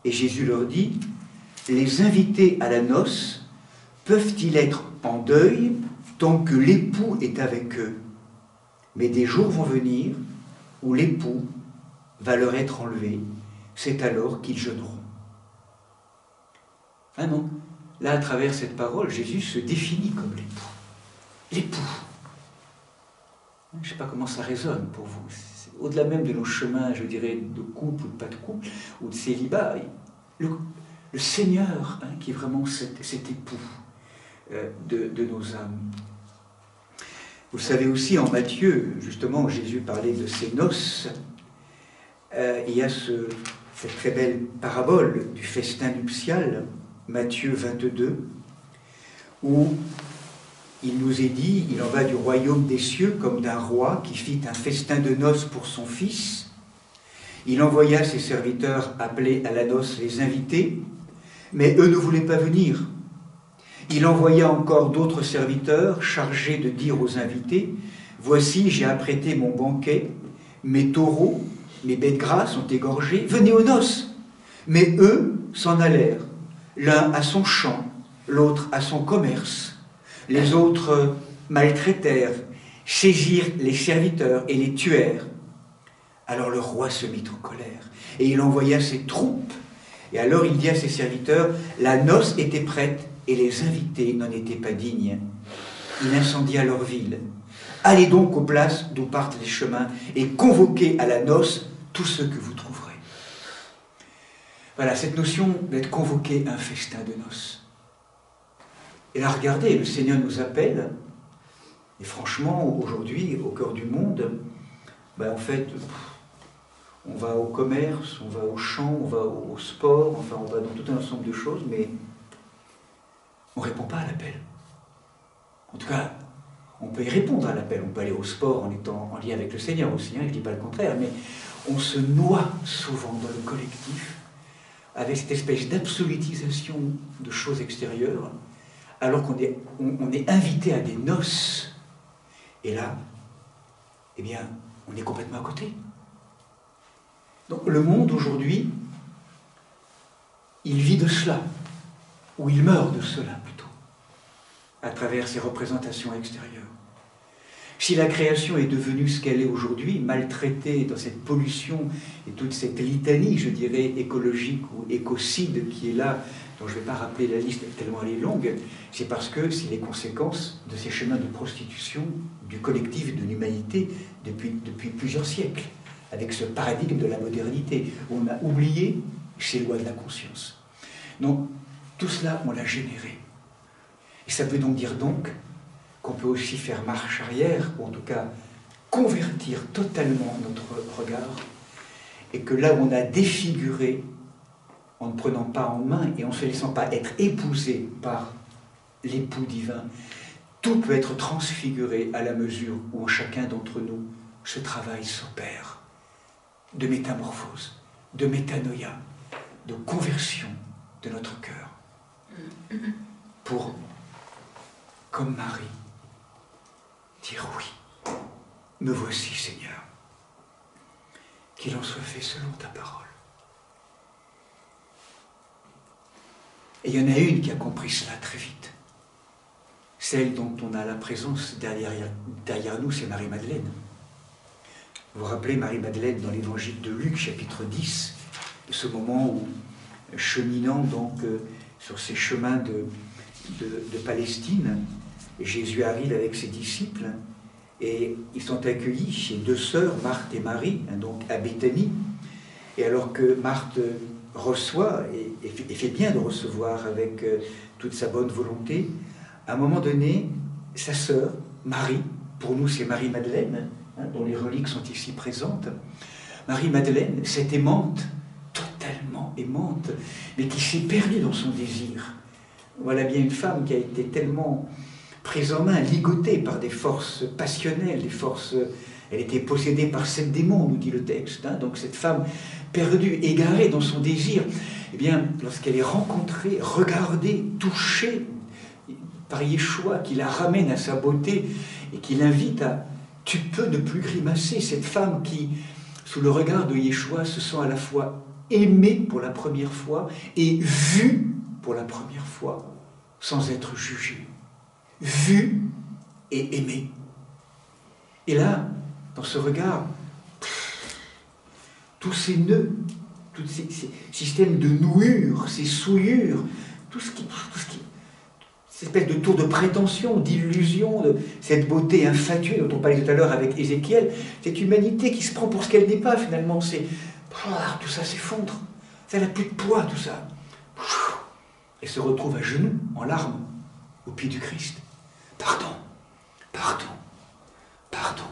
Speaker 1: Et Jésus leur dit « Les invités à la noce peuvent-ils être en deuil tant que l'époux est avec eux? Mais des jours vont venir où l'époux va leur être enlevé, c'est alors qu'ils jeûneront. » Ah non, là à travers cette parole, Jésus se définit comme l'époux. L'époux. Je ne sais pas comment ça résonne pour vous. Au-delà même de nos chemins, je dirais, de couple ou de pas de couple, ou de célibat, le Seigneur qui est vraiment cet époux de nos âmes. Vous savez aussi en Matthieu, justement, où Jésus parlait de ses noces, il y a cette très belle parabole du festin nuptial, Matthieu 22, où il nous est dit, il en va du royaume des cieux comme d'un roi qui fit un festin de noces pour son fils. Il envoya ses serviteurs appeler à la noce les invités, mais eux ne voulaient pas venir. Il envoya encore d'autres serviteurs chargés de dire aux invités, « Voici, j'ai apprêté mon banquet, mes taureaux, mes bêtes grasses sont égorgées, venez aux noces. » Mais eux s'en allèrent, l'un à son champ, l'autre à son commerce. Les autres maltraitèrent, saisirent les serviteurs et les tuèrent. Alors le roi se mit en colère, et il envoya ses troupes. Et alors il dit à ses serviteurs, la noce était prête, et les invités n'en étaient pas dignes. Il incendia leur ville. Allez donc aux places d'où partent les chemins, et convoquez à la noce tous ceux que vous trouverez. Voilà, cette notion d'être convoqué à un festin de noces. Et là, regardez, le Seigneur nous appelle, et franchement, aujourd'hui, au cœur du monde, ben en fait, on va au commerce, on va au champ, on va au sport, enfin, on va dans tout un ensemble de choses, mais on ne répond pas à l'appel. En tout cas, on peut y répondre à l'appel, on peut aller au sport en étant en lien avec le Seigneur aussi, hein, je ne dis pas le contraire, mais on se noie souvent dans le collectif avec cette espèce d'absolutisation de choses extérieures, alors qu'on est invité à des noces. Et là, eh bien, on est complètement à côté. Donc le monde aujourd'hui, il vit de cela, ou il meurt de cela plutôt, à travers ses représentations extérieures. Si la création est devenue ce qu'elle est aujourd'hui, maltraitée dans cette pollution et toute cette litanie, je dirais, écologique ou écocide qui est là, dont je ne vais pas rappeler la liste tellement elle est longue, c'est parce que c'est les conséquences de ces chemins de prostitution du collectif de l'humanité depuis plusieurs siècles, avec ce paradigme de la modernité, où on a oublié ces lois de la conscience. Donc, tout cela, on l'a généré. Et ça veut donc dire qu'on peut aussi faire marche arrière, ou en tout cas convertir totalement notre regard, et que là où on a défiguré, en ne prenant pas en main et en ne se laissant pas être épousé par l'époux divin, tout peut être transfiguré à la mesure où en chacun d'entre nous, ce travail s'opère de métamorphose, de métanoïa, de conversion de notre cœur, pour, comme Marie, dire oui, me voici Seigneur, qu'il en soit fait selon ta parole. Et il y en a une qui a compris cela très vite. Celle dont on a la présence derrière nous, c'est Marie-Madeleine. Vous vous rappelez Marie-Madeleine dans l'évangile de Luc, chapitre 10, ce moment où, cheminant donc sur ces chemins de Palestine, Jésus arrive avec ses disciples et ils sont accueillis chez deux sœurs, Marthe et Marie, donc à Béthanie. Et alors que Marthe reçoit, et fait bien de recevoir avec toute sa bonne volonté,
Speaker 2: à un moment donné, sa sœur, Marie, pour nous c'est Marie-Madeleine, hein, dont les reliques sont ici présentes, Marie-Madeleine, cette aimante, totalement aimante, mais qui s'est perdue dans son désir. Voilà bien une femme qui a été tellement prise en main, ligotée par des forces passionnelles, des forces... Elle était possédée par 7 démons, nous dit le texte. Hein. Donc cette femme perdue, égarée dans son désir, eh bien, lorsqu'elle est rencontrée, regardée, touchée par Yeshua, qui la ramène à sa beauté et qui l'invite à « tu peux ne plus grimacer », cette femme qui, sous le regard de Yeshua, se sent à la fois aimée pour la première fois et vue pour la première fois, sans être jugée. Vue et aimée. Et là, dans ce regard, tous ces nœuds, tous ces systèmes de nouures, ces souillures, tout ce qui cette espèce de tour de prétention, d'illusion, de cette beauté infatuée dont on parlait tout à l'heure avec Ézéchiel, cette humanité qui se prend pour ce qu'elle n'est pas finalement, tout ça s'effondre, ça n'a plus de poids tout ça. Et se retrouve à genoux, en larmes, au pied du Christ. Pardon, pardon, pardon.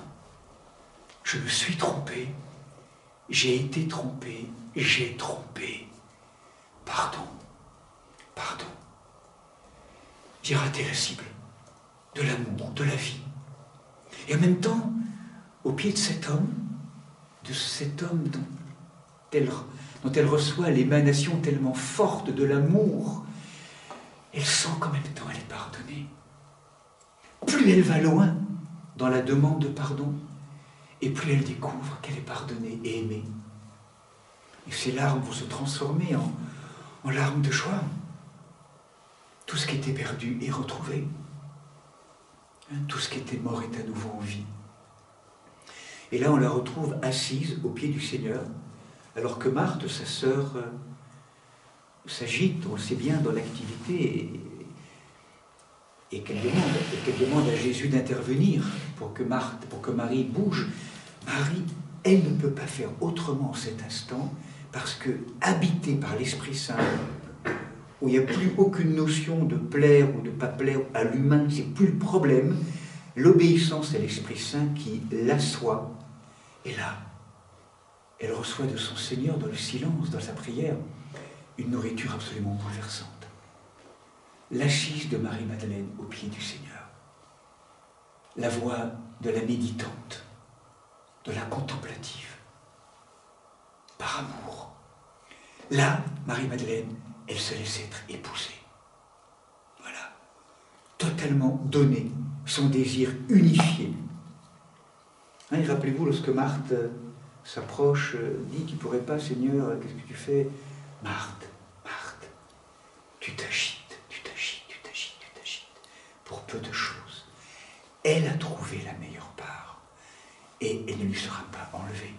Speaker 2: Je me suis trompé, j'ai été trompé, j'ai trompé. Pardon, pardon. J'ai raté la cible de l'amour, de la vie. Et en même temps, au pied de cet homme dont elle reçoit l'émanation tellement forte de l'amour, elle sent qu'en même temps elle est pardonnée. Plus elle va loin dans la demande de pardon, et plus elle découvre qu'elle est pardonnée et aimée. Et ces larmes vont se transformer en larmes de joie. Tout ce qui était perdu est retrouvé. Tout ce qui était mort est à nouveau en vie. Et là, on la retrouve assise au pied du Seigneur, alors que Marthe, sa sœur, s'agite, on le sait bien, dans l'activité, et qu'elle demande à Jésus d'intervenir pour que Marie bouge. Marie, elle ne peut pas faire autrement en cet instant, parce que, habitée par l'Esprit Saint, où il n'y a plus aucune notion de plaire ou de ne pas plaire à l'humain, c'est plus le problème, l'obéissance à l'Esprit Saint qui l'assoit. Et là, elle reçoit de son Seigneur, dans le silence, dans sa prière, une nourriture absolument bouleversante. L'assise de Marie-Madeleine au pied du Seigneur. La voix de la méditante, de la contemplative, par amour. Là, Marie-Madeleine, elle se laisse être épousée. Voilà. Totalement donné, son désir unifié. Hein, et rappelez-vous, lorsque Marthe s'approche, dit qu'il ne pourrait pas, Seigneur, qu'est-ce que tu fais? Marthe, Marthe, tu t'agites, pour peu de choses. Elle a trouvé la meilleure part, et elle ne lui sera pas enlevée.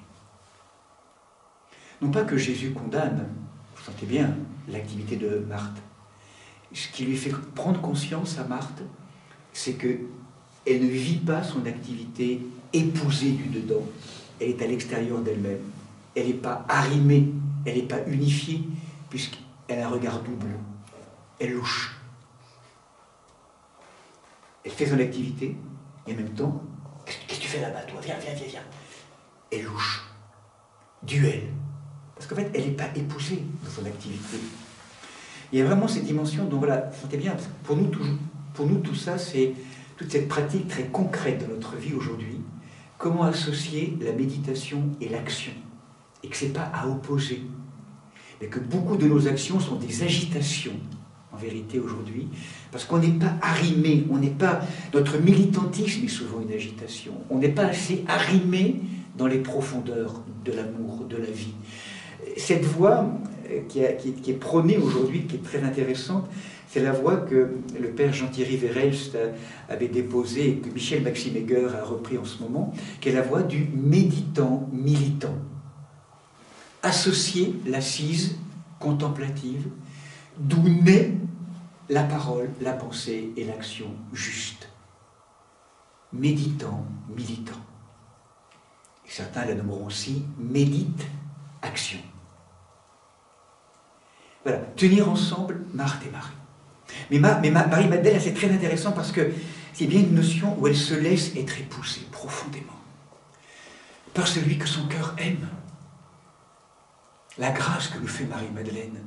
Speaker 2: Non pas que Jésus condamne, vous sentez bien, l'activité de Marthe. Ce qui lui fait prendre conscience à Marthe, c'est qu'elle ne vit pas son activité épousée du dedans. Elle est à l'extérieur d'elle-même. Elle n'est pas arrimée, elle n'est pas unifiée, puisqu'elle a un regard double. Elle louche. Elle fait son activité, et en même temps, qu'est-ce que tu fais là-bas, toi? Viens. Elle louche. Duel. Parce qu'en fait, elle n'est pas épousée dans son activité. Il y a vraiment cette dimension dont, voilà, sentez bien, parce que pour nous, tout ça, c'est toute cette pratique très concrète de notre vie aujourd'hui. Comment associer la méditation et l'action. Et que ce n'est pas à opposer. Mais que beaucoup de nos actions sont des agitations, en vérité, aujourd'hui. Parce qu'on n'est pas arrimé, notre militantisme est souvent une agitation. On n'est pas assez arrimé dans les profondeurs de l'amour, de la vie. Cette voie qui est prônée aujourd'hui, qui est très intéressante, c'est la voie que le père Jean-Thierry Verhelst avait déposée et que Michel Maxime Heger a repris en ce moment, qui est la voie du méditant militant. Associer l'assise contemplative, d'où naît la parole, la pensée et l'action juste. Méditant, militant. Et certains la nommeront aussi médite, action. Voilà, tenir ensemble Marthe et Marie. Mais Marie-Madeleine, c'est très intéressant parce que c'est bien une notion où elle se laisse être épousée profondément par celui que son cœur aime. La grâce que nous fait Marie-Madeleine,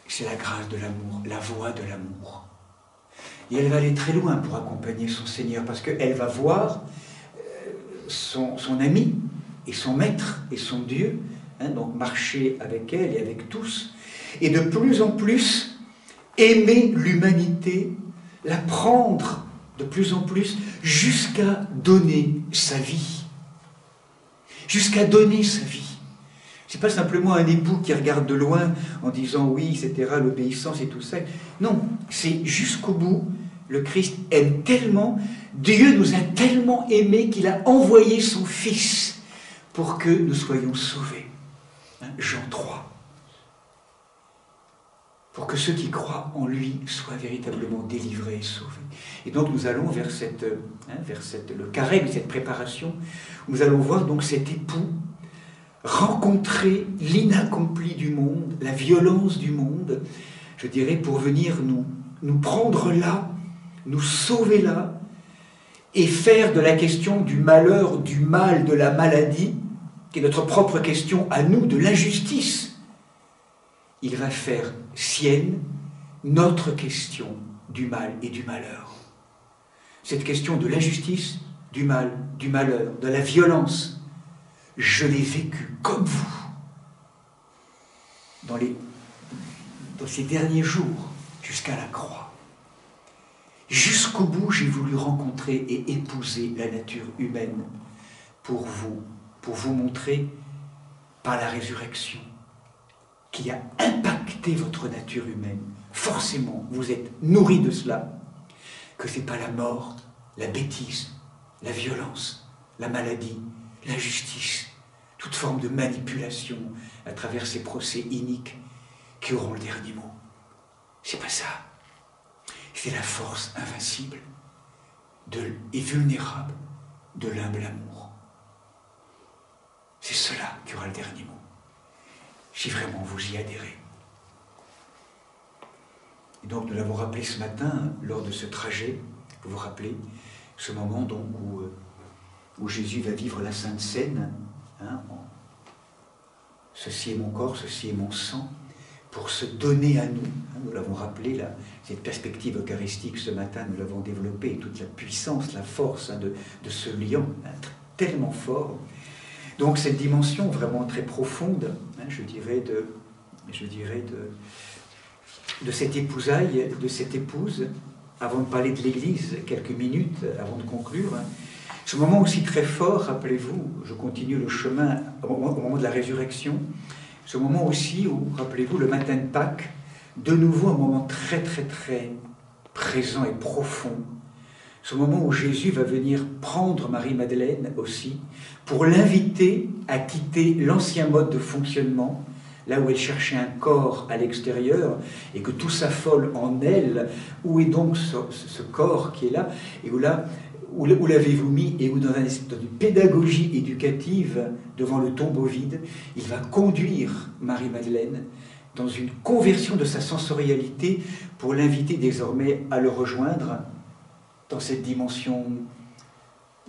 Speaker 2: c'est la grâce de l'amour, la voie de l'amour. Et elle va aller très loin pour accompagner son Seigneur, parce qu'elle va voir son ami et son maître et son Dieu, donc marcher avec elle et avec tous, et de plus en plus aimer l'humanité, la prendre de plus en plus, jusqu'à donner sa vie. Jusqu'à donner sa vie. Ce n'est pas simplement un époux qui regarde de loin en disant oui, etc., l'obéissance et tout ça. Non, c'est jusqu'au bout. Le Christ aime tellement, Dieu nous a tellement aimés qu'il a envoyé son Fils pour que nous soyons sauvés. Jean 3. Pour que ceux qui croient en lui soient véritablement délivrés et sauvés. Et donc nous allons vers le carême, cette préparation, où nous allons voir donc cet époux rencontrer l'inaccompli du monde, la violence du monde, je dirais, pour venir nous prendre là, nous sauver là, et faire de la question du malheur, du mal, de la maladie, qui est notre propre question à nous, de l'injustice, il va faire sienne notre question du mal et du malheur. Cette question de l'injustice, du mal, du malheur, de la violence, je l'ai vécu comme vous dans ces derniers jours jusqu'à la croix. Jusqu'au bout, j'ai voulu rencontrer et épouser la nature humaine pour vous montrer par la résurrection qui a impacté votre nature humaine. Forcément, vous êtes nourris de cela, que ce n'est pas la mort, la bêtise, la violence, la maladie, l'injustice, toute forme de manipulation à travers ces procès iniques qui auront le dernier mot. C'est pas ça. C'est la force invincible et vulnérable de l'humble amour. C'est cela qui aura le dernier mot. Si vraiment vous y adhérez. Et donc nous l'avons rappelé ce matin, lors de ce trajet, vous vous rappelez, ce moment donc où Jésus va vivre la Sainte Seine, ceci est mon corps, ceci est mon sang, pour se donner à nous. Nous l'avons rappelé, cette perspective eucharistique ce matin, nous l'avons développée, toute la puissance, la force de ce lien, tellement fort. Donc cette dimension vraiment très profonde, je dirais de cette épousaille, de cette épouse, avant de parler de l'Église, quelques minutes avant de conclure, ce moment aussi très fort, rappelez-vous, je continue le chemin au moment de la résurrection, ce moment aussi où, rappelez-vous, le matin de Pâques, de nouveau un moment très très très présent et profond, ce moment où Jésus va venir prendre Marie-Madeleine aussi, pour l'inviter à quitter l'ancien mode de fonctionnement, là où elle cherchait un corps à l'extérieur, et que tout s'affole en elle. Où est donc ce corps qui est là, et où l'avez-vous mis, et où dans une pédagogie éducative, devant le tombeau vide, il va conduire Marie-Madeleine dans une conversion de sa sensorialité pour l'inviter désormais à le rejoindre dans cette dimension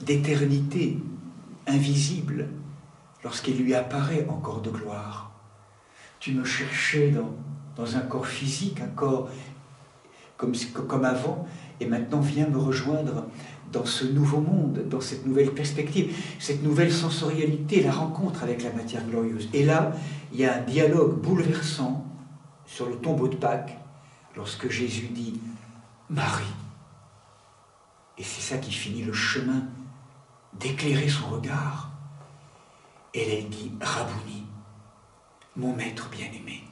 Speaker 2: d'éternité invisible, lorsqu'il lui apparaît en corps de gloire. Tu me cherchais dans un corps physique, un corps comme avant, et maintenant viens me rejoindre dans ce nouveau monde, dans cette nouvelle perspective, cette nouvelle sensorialité, la rencontre avec la matière glorieuse. Et là, il y a un dialogue bouleversant sur le tombeau de Pâques, lorsque Jésus dit « Marie ». Et c'est ça qui finit le chemin d'éclairer son regard. Et elle dit « Rabouni ». Mon maître bien-aimé.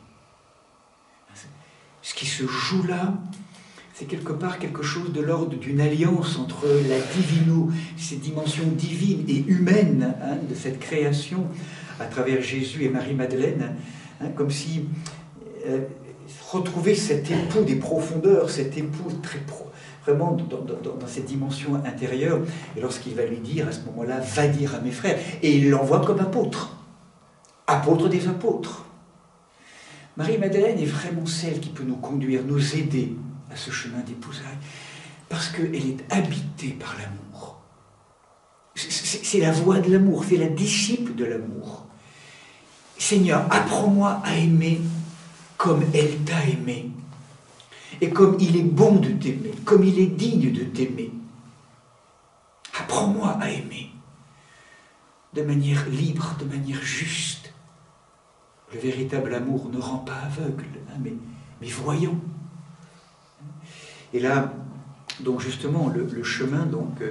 Speaker 2: Ce qui se joue là, c'est quelque part quelque chose de l'ordre d'une alliance entre la divino, ces dimensions divines et humaines de cette création à travers Jésus et Marie-Madeleine, comme si retrouver cet époux des profondeurs, cet époux vraiment dans cette dimension intérieure, et lorsqu'il va lui dire à ce moment-là, va dire à mes frères, et il l'envoie comme apôtre. Apôtre des apôtres. Marie-Madeleine est vraiment celle qui peut nous conduire, nous aider à ce chemin d'épousailles, parce qu'elle est habitée par l'amour. C'est la voie de l'amour, c'est la disciple de l'amour. Seigneur, apprends-moi à aimer comme elle t'a aimé, et comme il est bon de t'aimer, comme il est digne de t'aimer. Apprends-moi à aimer de manière libre, de manière juste. Le véritable amour ne rend pas aveugle, hein, mais voyant. Et là, donc justement, le chemin donc,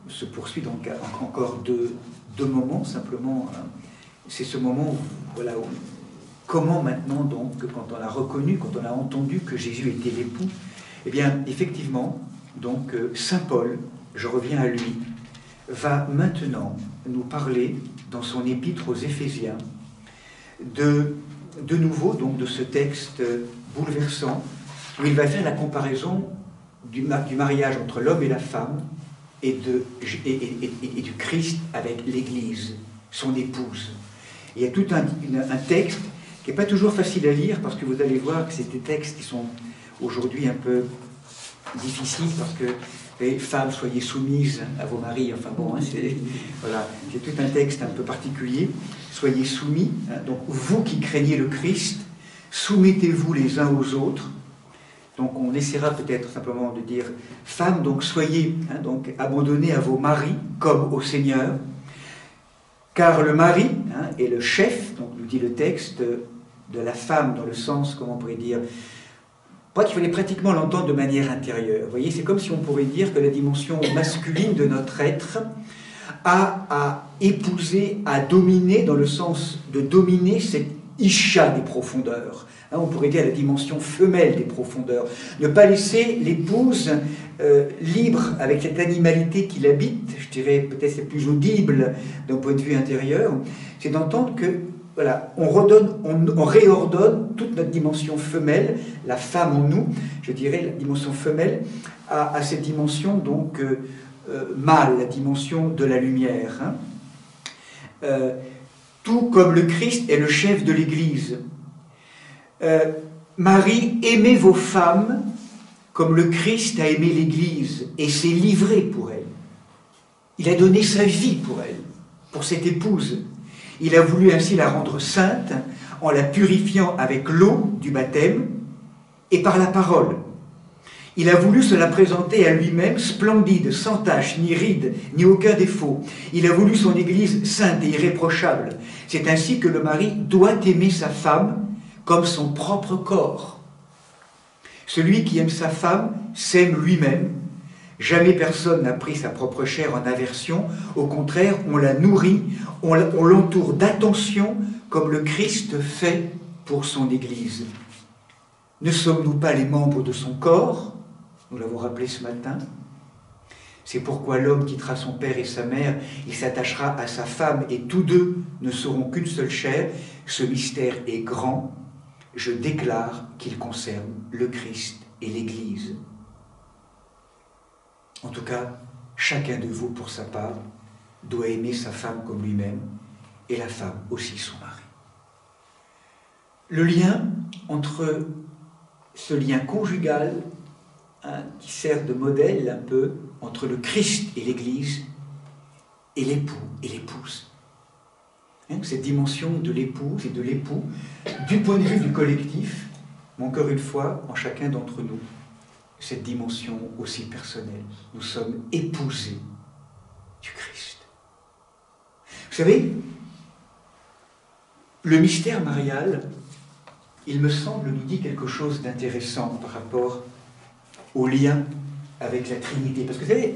Speaker 2: se poursuit donc encore deux moments, simplement. Hein. C'est ce moment où, voilà, comment maintenant, donc, quand on a reconnu, quand on a entendu que Jésus était l'époux, eh bien, effectivement, donc, Saint Paul, je reviens à lui, va maintenant nous parler, dans son épître aux Éphésiens, de nouveau, donc, de ce texte bouleversant, où il va faire la comparaison du mariage entre l'homme et la femme, et du Christ avec l'Église, son épouse. Il y a tout un texte qui n'est pas toujours facile à lire, parce que vous allez voir que c'est des textes qui sont aujourd'hui un peu difficiles, parce que les femmes, soyez soumises à vos maris, enfin bon, hein, voilà, c'est tout un texte un peu particulier. Soyez soumis, hein, donc vous qui craignez le Christ, soumettez-vous les uns aux autres. Donc on essaiera peut-être simplement de dire, femmes, donc soyez donc abandonnées à vos maris comme au Seigneur, car le mari est le chef, donc nous dit le texte, de la femme, dans le sens, comment on pourrait dire, pas qu'il fallait pratiquement l'entendre de manière intérieure. Vous voyez, c'est comme si on pourrait dire que la dimension masculine de notre être a à épouser, à dominer, dans le sens de dominer cette isha des profondeurs. On pourrait dire la dimension femelle des profondeurs. Ne pas laisser l'épouse libre avec cette animalité qui l'habite, je dirais peut-être c'est plus audible d'un point de vue intérieur, c'est d'entendre que voilà, on réordonne toute notre dimension femelle, la femme en nous, je dirais la dimension femelle, à cette dimension donc mâle, la dimension de la lumière. Tout comme le Christ est le chef de l'Église. Marie, aimez vos femmes comme le Christ a aimé l'Église et s'est livré pour elle. Il a donné sa vie pour elle, pour cette épouse. Il a voulu ainsi la rendre sainte en la purifiant avec l'eau du baptême et par la parole. Il a voulu se la présenter à lui-même splendide, sans tache, ni ride, ni aucun défaut. Il a voulu son Église sainte et irréprochable. C'est ainsi que le mari doit aimer sa femme comme son propre corps. Celui qui aime sa femme s'aime lui-même. Jamais personne n'a pris sa propre chair en aversion. Au contraire, on la nourrit, on l'entoure d'attention comme le Christ fait pour son Église. Ne sommes-nous pas les membres de son corps? Nous l'avons rappelé ce matin. C'est pourquoi l'homme quittera son père et sa mère, il s'attachera à sa femme, et tous deux ne seront qu'une seule chair. Ce mystère est grand. Je déclare qu'il concerne le Christ et l'Église. En tout cas, chacun de vous, pour sa part, doit aimer sa femme comme lui-même, et la femme aussi son mari. Le lien entre ce lien conjugal, qui sert de modèle un peu, entre le Christ et l'Église, et l'époux et l'épouse. Cette dimension de l'épouse et de l'époux, du point de vue du collectif, mais encore une fois, en chacun d'entre nous, cette dimension aussi personnelle. Nous sommes épousés du Christ. Vous savez, le mystère marial, il me semble, nous dit quelque chose d'intéressant par rapport au lien avec la Trinité. Parce que vous savez,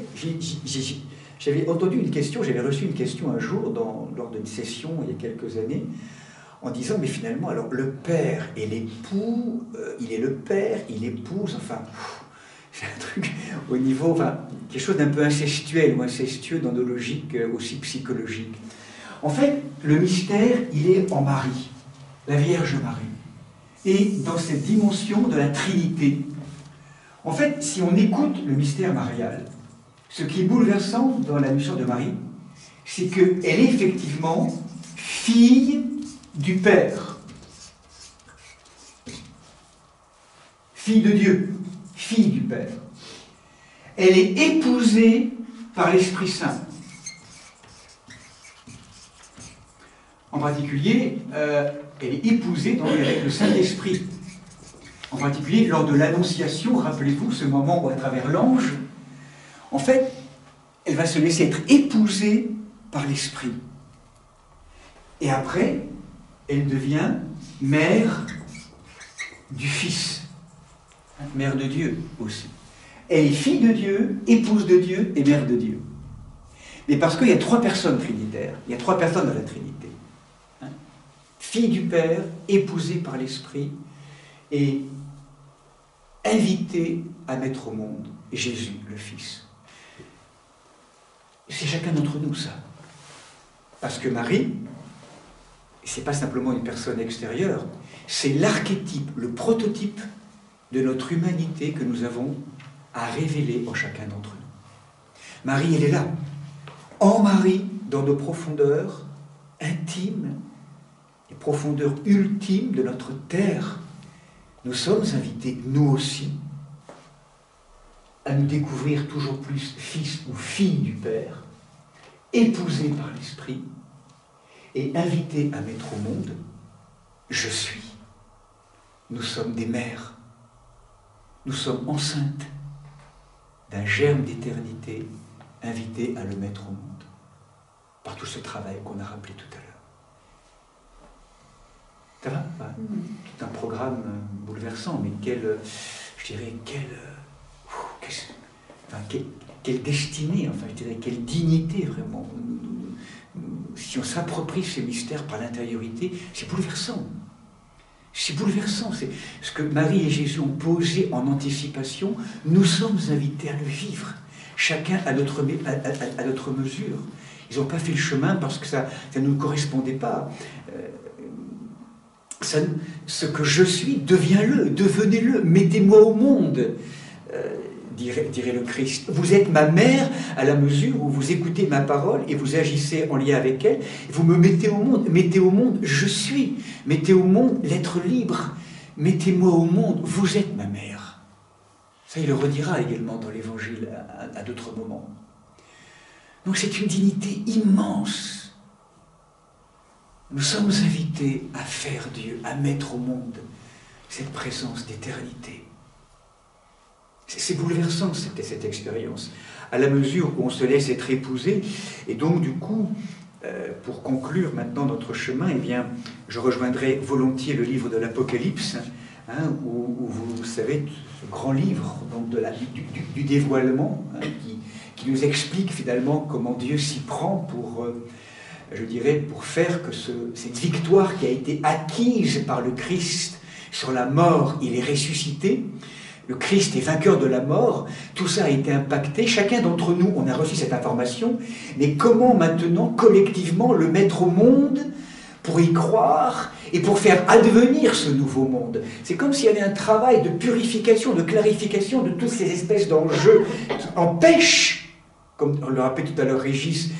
Speaker 2: j'avais entendu une question, j'avais reçu une question un jour lors d'une session il y a quelques années, en disant, mais finalement, alors le père et l'époux, il est le père, il épouse, enfin, c'est un truc au niveau, enfin, quelque chose d'un peu incestuel ou incestueux dans nos logiques aussi psychologiques. En fait, le mystère, il est en Marie, la Vierge Marie, et dans cette dimension de la Trinité. En fait, si on écoute le mystère marial, ce qui est bouleversant dans la mission de Marie, c'est qu'elle est effectivement fille du Père. fille de Dieu, fille du Père. Elle est épousée par l'Esprit Saint. En particulier, elle est épousée donc avec le Saint-Esprit. En particulier, lors de l'Annonciation, rappelez-vous, ce moment où, à travers l'ange, en fait, elle va se laisser être épousée par l'Esprit. Et après, elle devient mère du Fils, mère de Dieu aussi. Elle est fille de Dieu, épouse de Dieu et mère de Dieu. Mais parce qu'il y a 3 personnes trinitaires, il y a 3 personnes dans la Trinité. Fille du Père, épousée par l'Esprit et invitée à mettre au monde Jésus, le Fils. C'est chacun d'entre nous, ça. Parce que Marie, c'est pas simplement une personne extérieure, c'est l'archétype, le prototype de notre humanité que nous avons à révéler en chacun d'entre nous. Marie, elle est là. En Marie, dans nos profondeurs intimes, les profondeurs ultimes de notre terre, nous sommes invités, nous aussi, à nous découvrir toujours plus fils ou fille du Père, épousés par l'Esprit, et invités à mettre au monde « Je suis ». Nous sommes des mères. Nous sommes enceintes d'un germe d'éternité, invités à le mettre au monde, par tout ce travail qu'on a rappelé tout à l'heure. Ça va? Tout un programme bouleversant, mais quelle destinée, enfin, je dirais, quelle dignité, vraiment. Si on s'approprie ces mystères par l'intériorité, c'est bouleversant. C'est bouleversant. C'est ce que Marie et Jésus ont posé en anticipation. Nous sommes invités à le vivre, chacun à notre mesure. Ils n'ont pas fait le chemin parce que ça ne nous correspondait pas. Ce que je suis, deviens-le, devenez-le, mettez-moi au monde, dirait le Christ. Vous êtes ma mère à la mesure où vous écoutez ma parole et vous agissez en lien avec elle. Vous me mettez au monde, je suis. Mettez au monde l'être libre. Mettez-moi au monde, vous êtes ma mère. Ça, il le redira également dans l'Évangile à d'autres moments. Donc c'est une dignité immense. Nous sommes invités à faire Dieu, à mettre au monde cette présence d'éternité. C'est bouleversant cette expérience, à la mesure où on se laisse être épousé. Et donc du coup, pour conclure maintenant notre chemin, eh bien, je rejoindrai volontiers le livre de l'Apocalypse, où vous savez, ce grand livre donc du dévoilement, qui nous explique finalement comment Dieu s'y prend pour... je dirais, pour faire que cette victoire qui a été acquise par le Christ sur la mort, il est ressuscité, le Christ est vainqueur de la mort, tout ça a été impacté, chacun d'entre nous, on a reçu cette information, mais comment maintenant, collectivement, le mettre au monde pour y croire et pour faire advenir ce nouveau monde? C'est comme s'il y avait un travail de purification, de clarification de toutes ces espèces d'enjeux qui empêchent, comme on le rappelait tout à l'heure Régis,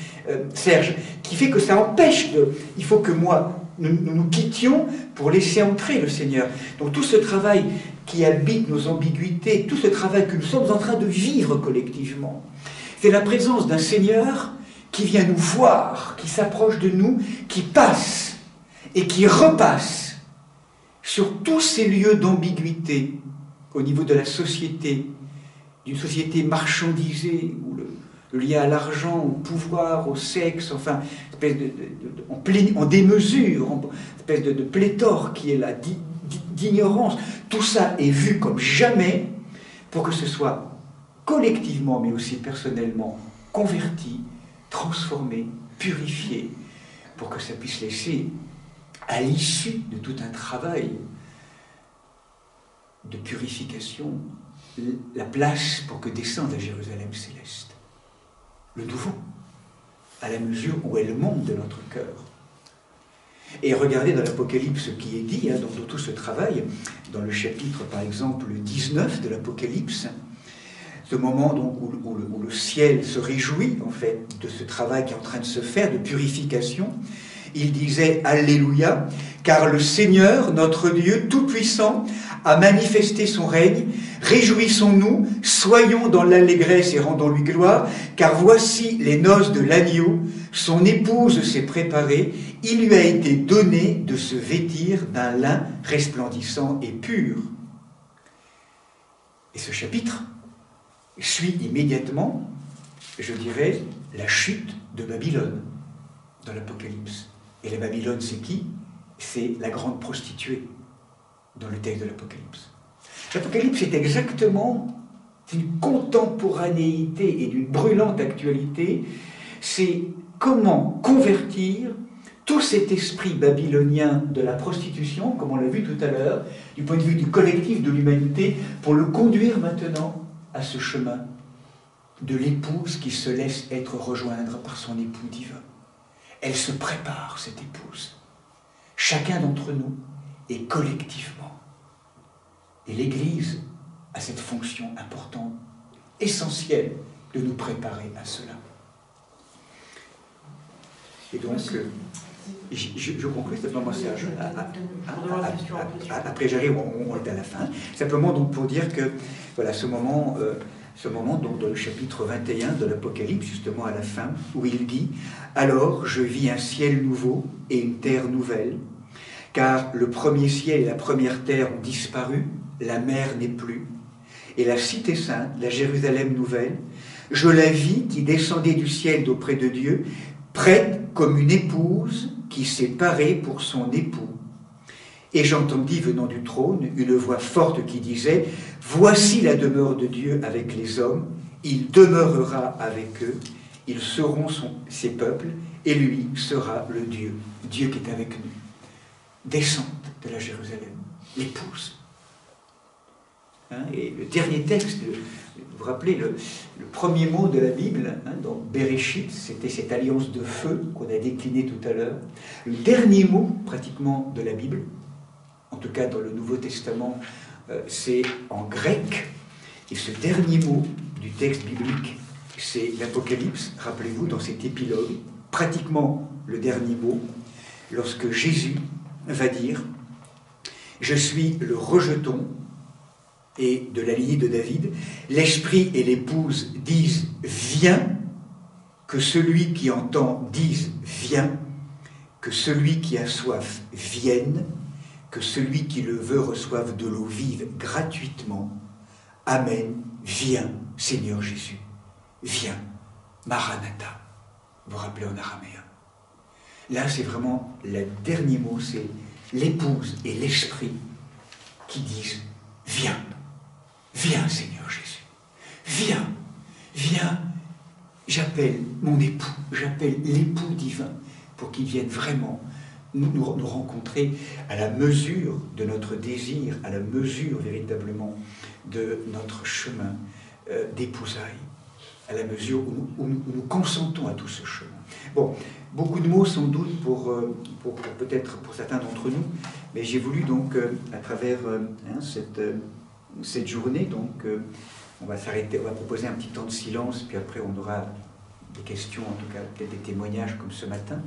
Speaker 2: Serge, qui fait que ça empêche il faut que nous quittions pour laisser entrer le Seigneur. Donc tout ce travail qui habite nos ambiguïtés, tout ce travail que nous sommes en train de vivre collectivement, c'est la présence d'un Seigneur qui vient nous voir, qui s'approche de nous, qui passe et qui repasse sur tous ces lieux d'ambiguïté au niveau de la société, d'une société marchandisée où le lien à l'argent, au pouvoir, au sexe, enfin, en démesure, une espèce de pléthore qui est là, d'ignorance. Tout ça est vu comme jamais pour que ce soit collectivement, mais aussi personnellement, converti, transformé, purifié, pour que ça puisse laisser, à l'issue de tout un travail de purification, la place pour que descende à Jérusalem céleste le nouveau, à la mesure où elle monte de notre cœur. Et regardez dans l'Apocalypse ce qui est dit, dans tout ce travail, dans le chapitre par exemple 19 de l'Apocalypse, ce moment donc où le ciel se réjouit en fait de ce travail qui est en train de se faire, de purification. Il disait Alléluia, car le Seigneur, notre Dieu Tout-Puissant, a manifesté son règne. Réjouissons-nous, soyons dans l'allégresse et rendons-lui gloire, car voici les noces de l'agneau, son épouse s'est préparée, il lui a été donné de se vêtir d'un lin resplendissant et pur. Et ce chapitre suit immédiatement, je dirais, la chute de Babylone dans l'Apocalypse. Et la Babylone, c'est qui? C'est la grande prostituée dans le texte de l'Apocalypse. L'Apocalypse est exactement une contemporanéité et d'une brûlante actualité. C'est comment convertir tout cet esprit babylonien de la prostitution, comme on l'a vu tout à l'heure, du point de vue du collectif de l'humanité, pour le conduire maintenant à ce chemin de l'épouse qui se laisse être rejoindre par son époux divin. Elle se prépare, cette épouse. Chacun d'entre nous, et collectivement. Et l'Église a cette fonction importante, essentielle, de nous préparer à cela. Et donc, je conclue simplement mon message. Après, j'arrive, on est à la fin. Simplement donc pour dire que, voilà, ce moment donc, dans le chapitre 21 de l'Apocalypse, justement à la fin, où il dit « Alors je vis un ciel nouveau et une terre nouvelle, car le premier ciel et la première terre ont disparu, la mer n'est plus, et la cité sainte, la Jérusalem nouvelle, je la vis qui descendait du ciel d'auprès de Dieu, prête comme une épouse qui s'est parée pour son époux. Et j'entendis venant du trône une voix forte qui disait « Voici la demeure de Dieu avec les hommes, il demeurera avec eux, ils seront ses peuples, et lui sera le Dieu, Dieu qui est avec nous. » Descente de la Jérusalem, l'épouse. Hein, et le dernier texte, vous vous rappelez, le premier mot de la Bible, hein, dans Bereshit, c'était cette alliance de feu qu'on a déclinée tout à l'heure. Le dernier mot, pratiquement, de la Bible, en tout cas dans le Nouveau Testament, c'est en grec. Et ce dernier mot du texte biblique, c'est l'Apocalypse, rappelez-vous, dans cet épilogue, pratiquement le dernier mot, lorsque Jésus va dire « Je suis le rejeton » et de la lignée de David, l'esprit et l'épouse disent « Viens », que celui qui entend dise « Viens », que celui qui a soif vienne, que celui qui le veut reçoive de l'eau vive gratuitement. Amen, viens, Seigneur Jésus, viens, Maranatha, vous vous rappelez en araméen. Là, c'est vraiment le dernier mot, c'est l'épouse et l'esprit qui disent « Viens, viens Seigneur Jésus, viens, viens, j'appelle mon époux, j'appelle l'époux divin pour qu'il vienne vraiment nous rencontrer à la mesure de notre désir, à la mesure véritablement de notre chemin d'épousailles, à la mesure où nous consentons à tout ce chemin. Bon, beaucoup de mots sans doute pour peut-être pour certains d'entre nous, mais j'ai voulu donc à travers cette journée, donc on va s'arrêter, on va proposer un petit temps de silence, puis après on aura des questions, en tout cas peut-être des témoignages comme ce matin.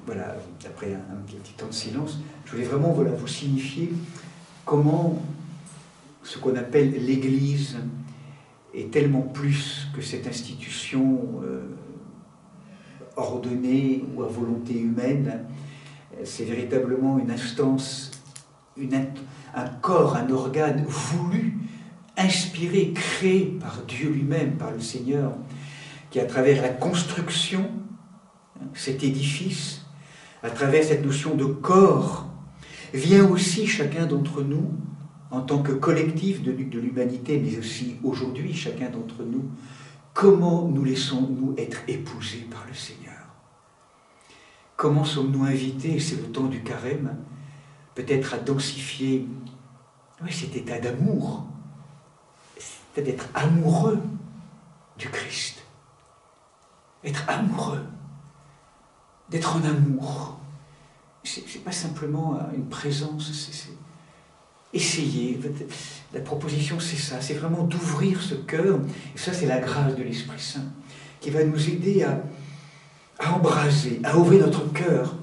Speaker 2: Voilà, après un petit temps de silence, je voulais vraiment vous signifier comment ce qu'on appelle l'Église est tellement plus que cette institution ordonnée ou à volonté humaine. C'est véritablement une instance, un corps, un organe voulu, inspiré, créé par Dieu lui-même, par le Seigneur, qui à travers la construction, cet édifice, à travers cette notion de corps, vient aussi chacun d'entre nous, en tant que collectif de l'humanité, mais aussi aujourd'hui, chacun d'entre nous, comment nous laissons-nous être épousés par le Seigneur? Comment sommes-nous invités, et c'est le temps du carême, peut-être à densifier cet état d'amour, c'est d'être amoureux du Christ, être amoureux, d'être en amour. C'est pas simplement une présence, c'est essayer. La proposition, c'est ça, c'est vraiment d'ouvrir ce cœur, et ça, c'est la grâce de l'Esprit Saint, qui va nous aider à embraser, à ouvrir notre cœur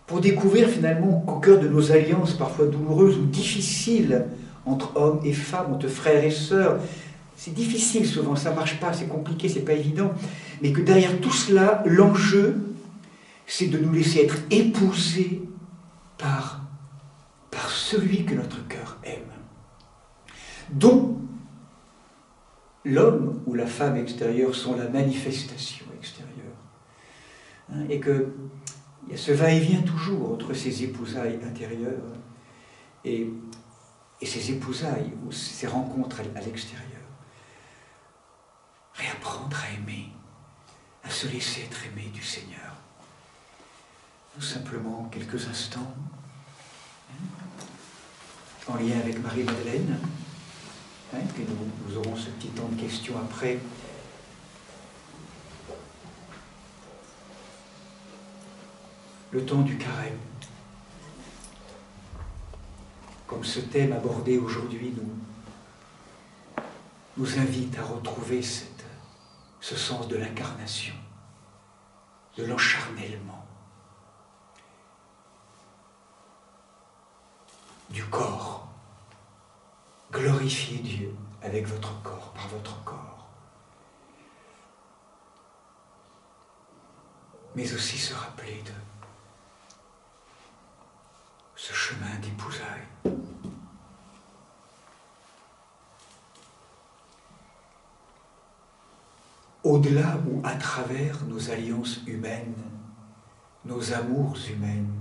Speaker 2: pour découvrir finalement qu'au cœur de nos alliances parfois douloureuses ou difficiles entre hommes et femmes, entre frères et sœurs, c'est difficile souvent, ça ne marche pas, c'est compliqué, c'est pas évident, mais que derrière tout cela, l'enjeu, c'est de nous laisser être épousés par celui que notre cœur aime, dont l'homme ou la femme extérieure sont la manifestation extérieure. Et qu'il y a ce va-et-vient toujours entre ces épousailles intérieures et ces épousailles ou ces rencontres à l'extérieur. Réapprendre à aimer, à se laisser être aimé du Seigneur. Tout simplement quelques instants, en lien avec Marie-Madeleine, puis nous aurons ce petit temps de questions après. Le temps du carême. Comme ce thème abordé aujourd'hui nous invite à retrouver ce sens de l'incarnation, de l'encharnellement, du corps. Glorifiez Dieu avec votre corps, par votre corps. Mais aussi se rappeler de ce chemin d'épousailles. Au-delà ou à travers nos alliances humaines, nos amours humaines,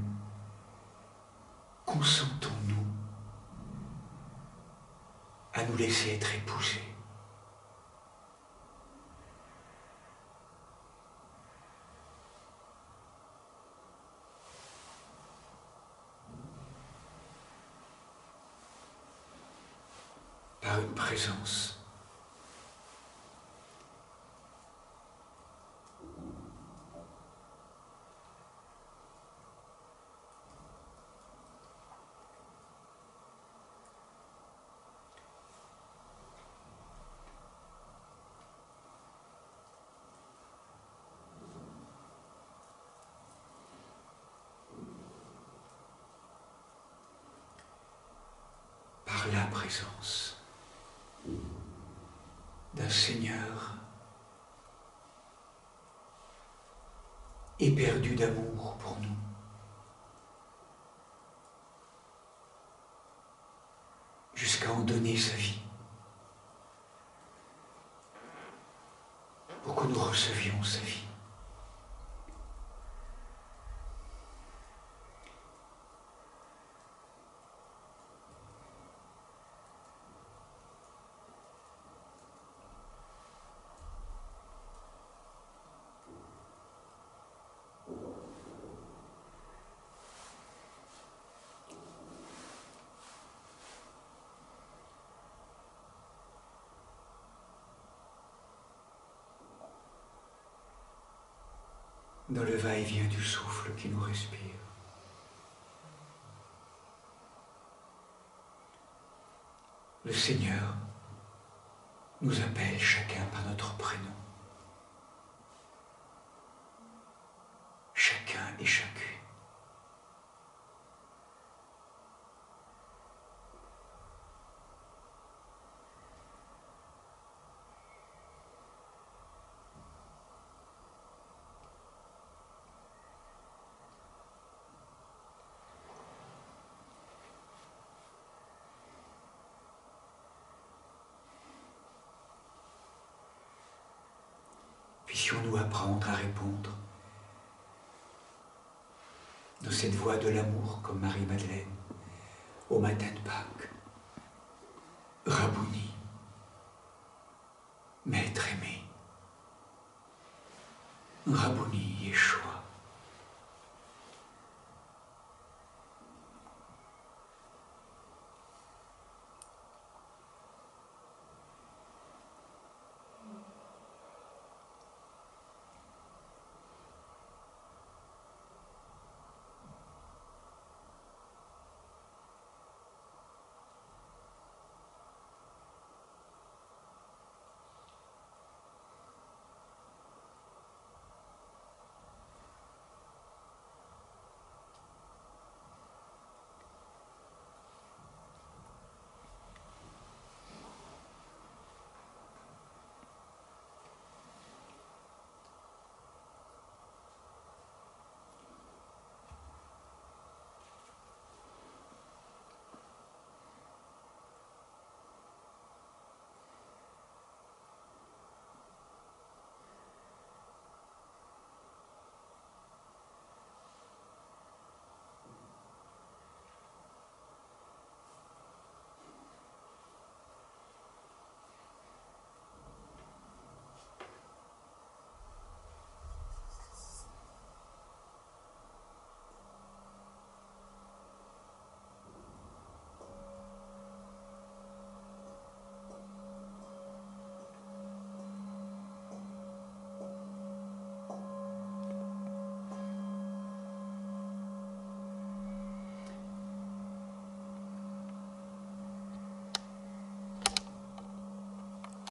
Speaker 2: consentons-nous à nous laisser être épousés. Par une présence la présence d'un Seigneur éperdu d'amour pour nous. Jusqu'à en donner sa vie pour que nous recevions sa vie. Dans le va-et-vient du souffle qui nous respire. Le Seigneur nous appelle chacun par notre prénom. Chacun et chacune. Puissions-nous apprendre à répondre de cette voix de l'amour comme Marie-Madeleine au matin de Pâques. Rabouni, Maître aimé. Rabouni.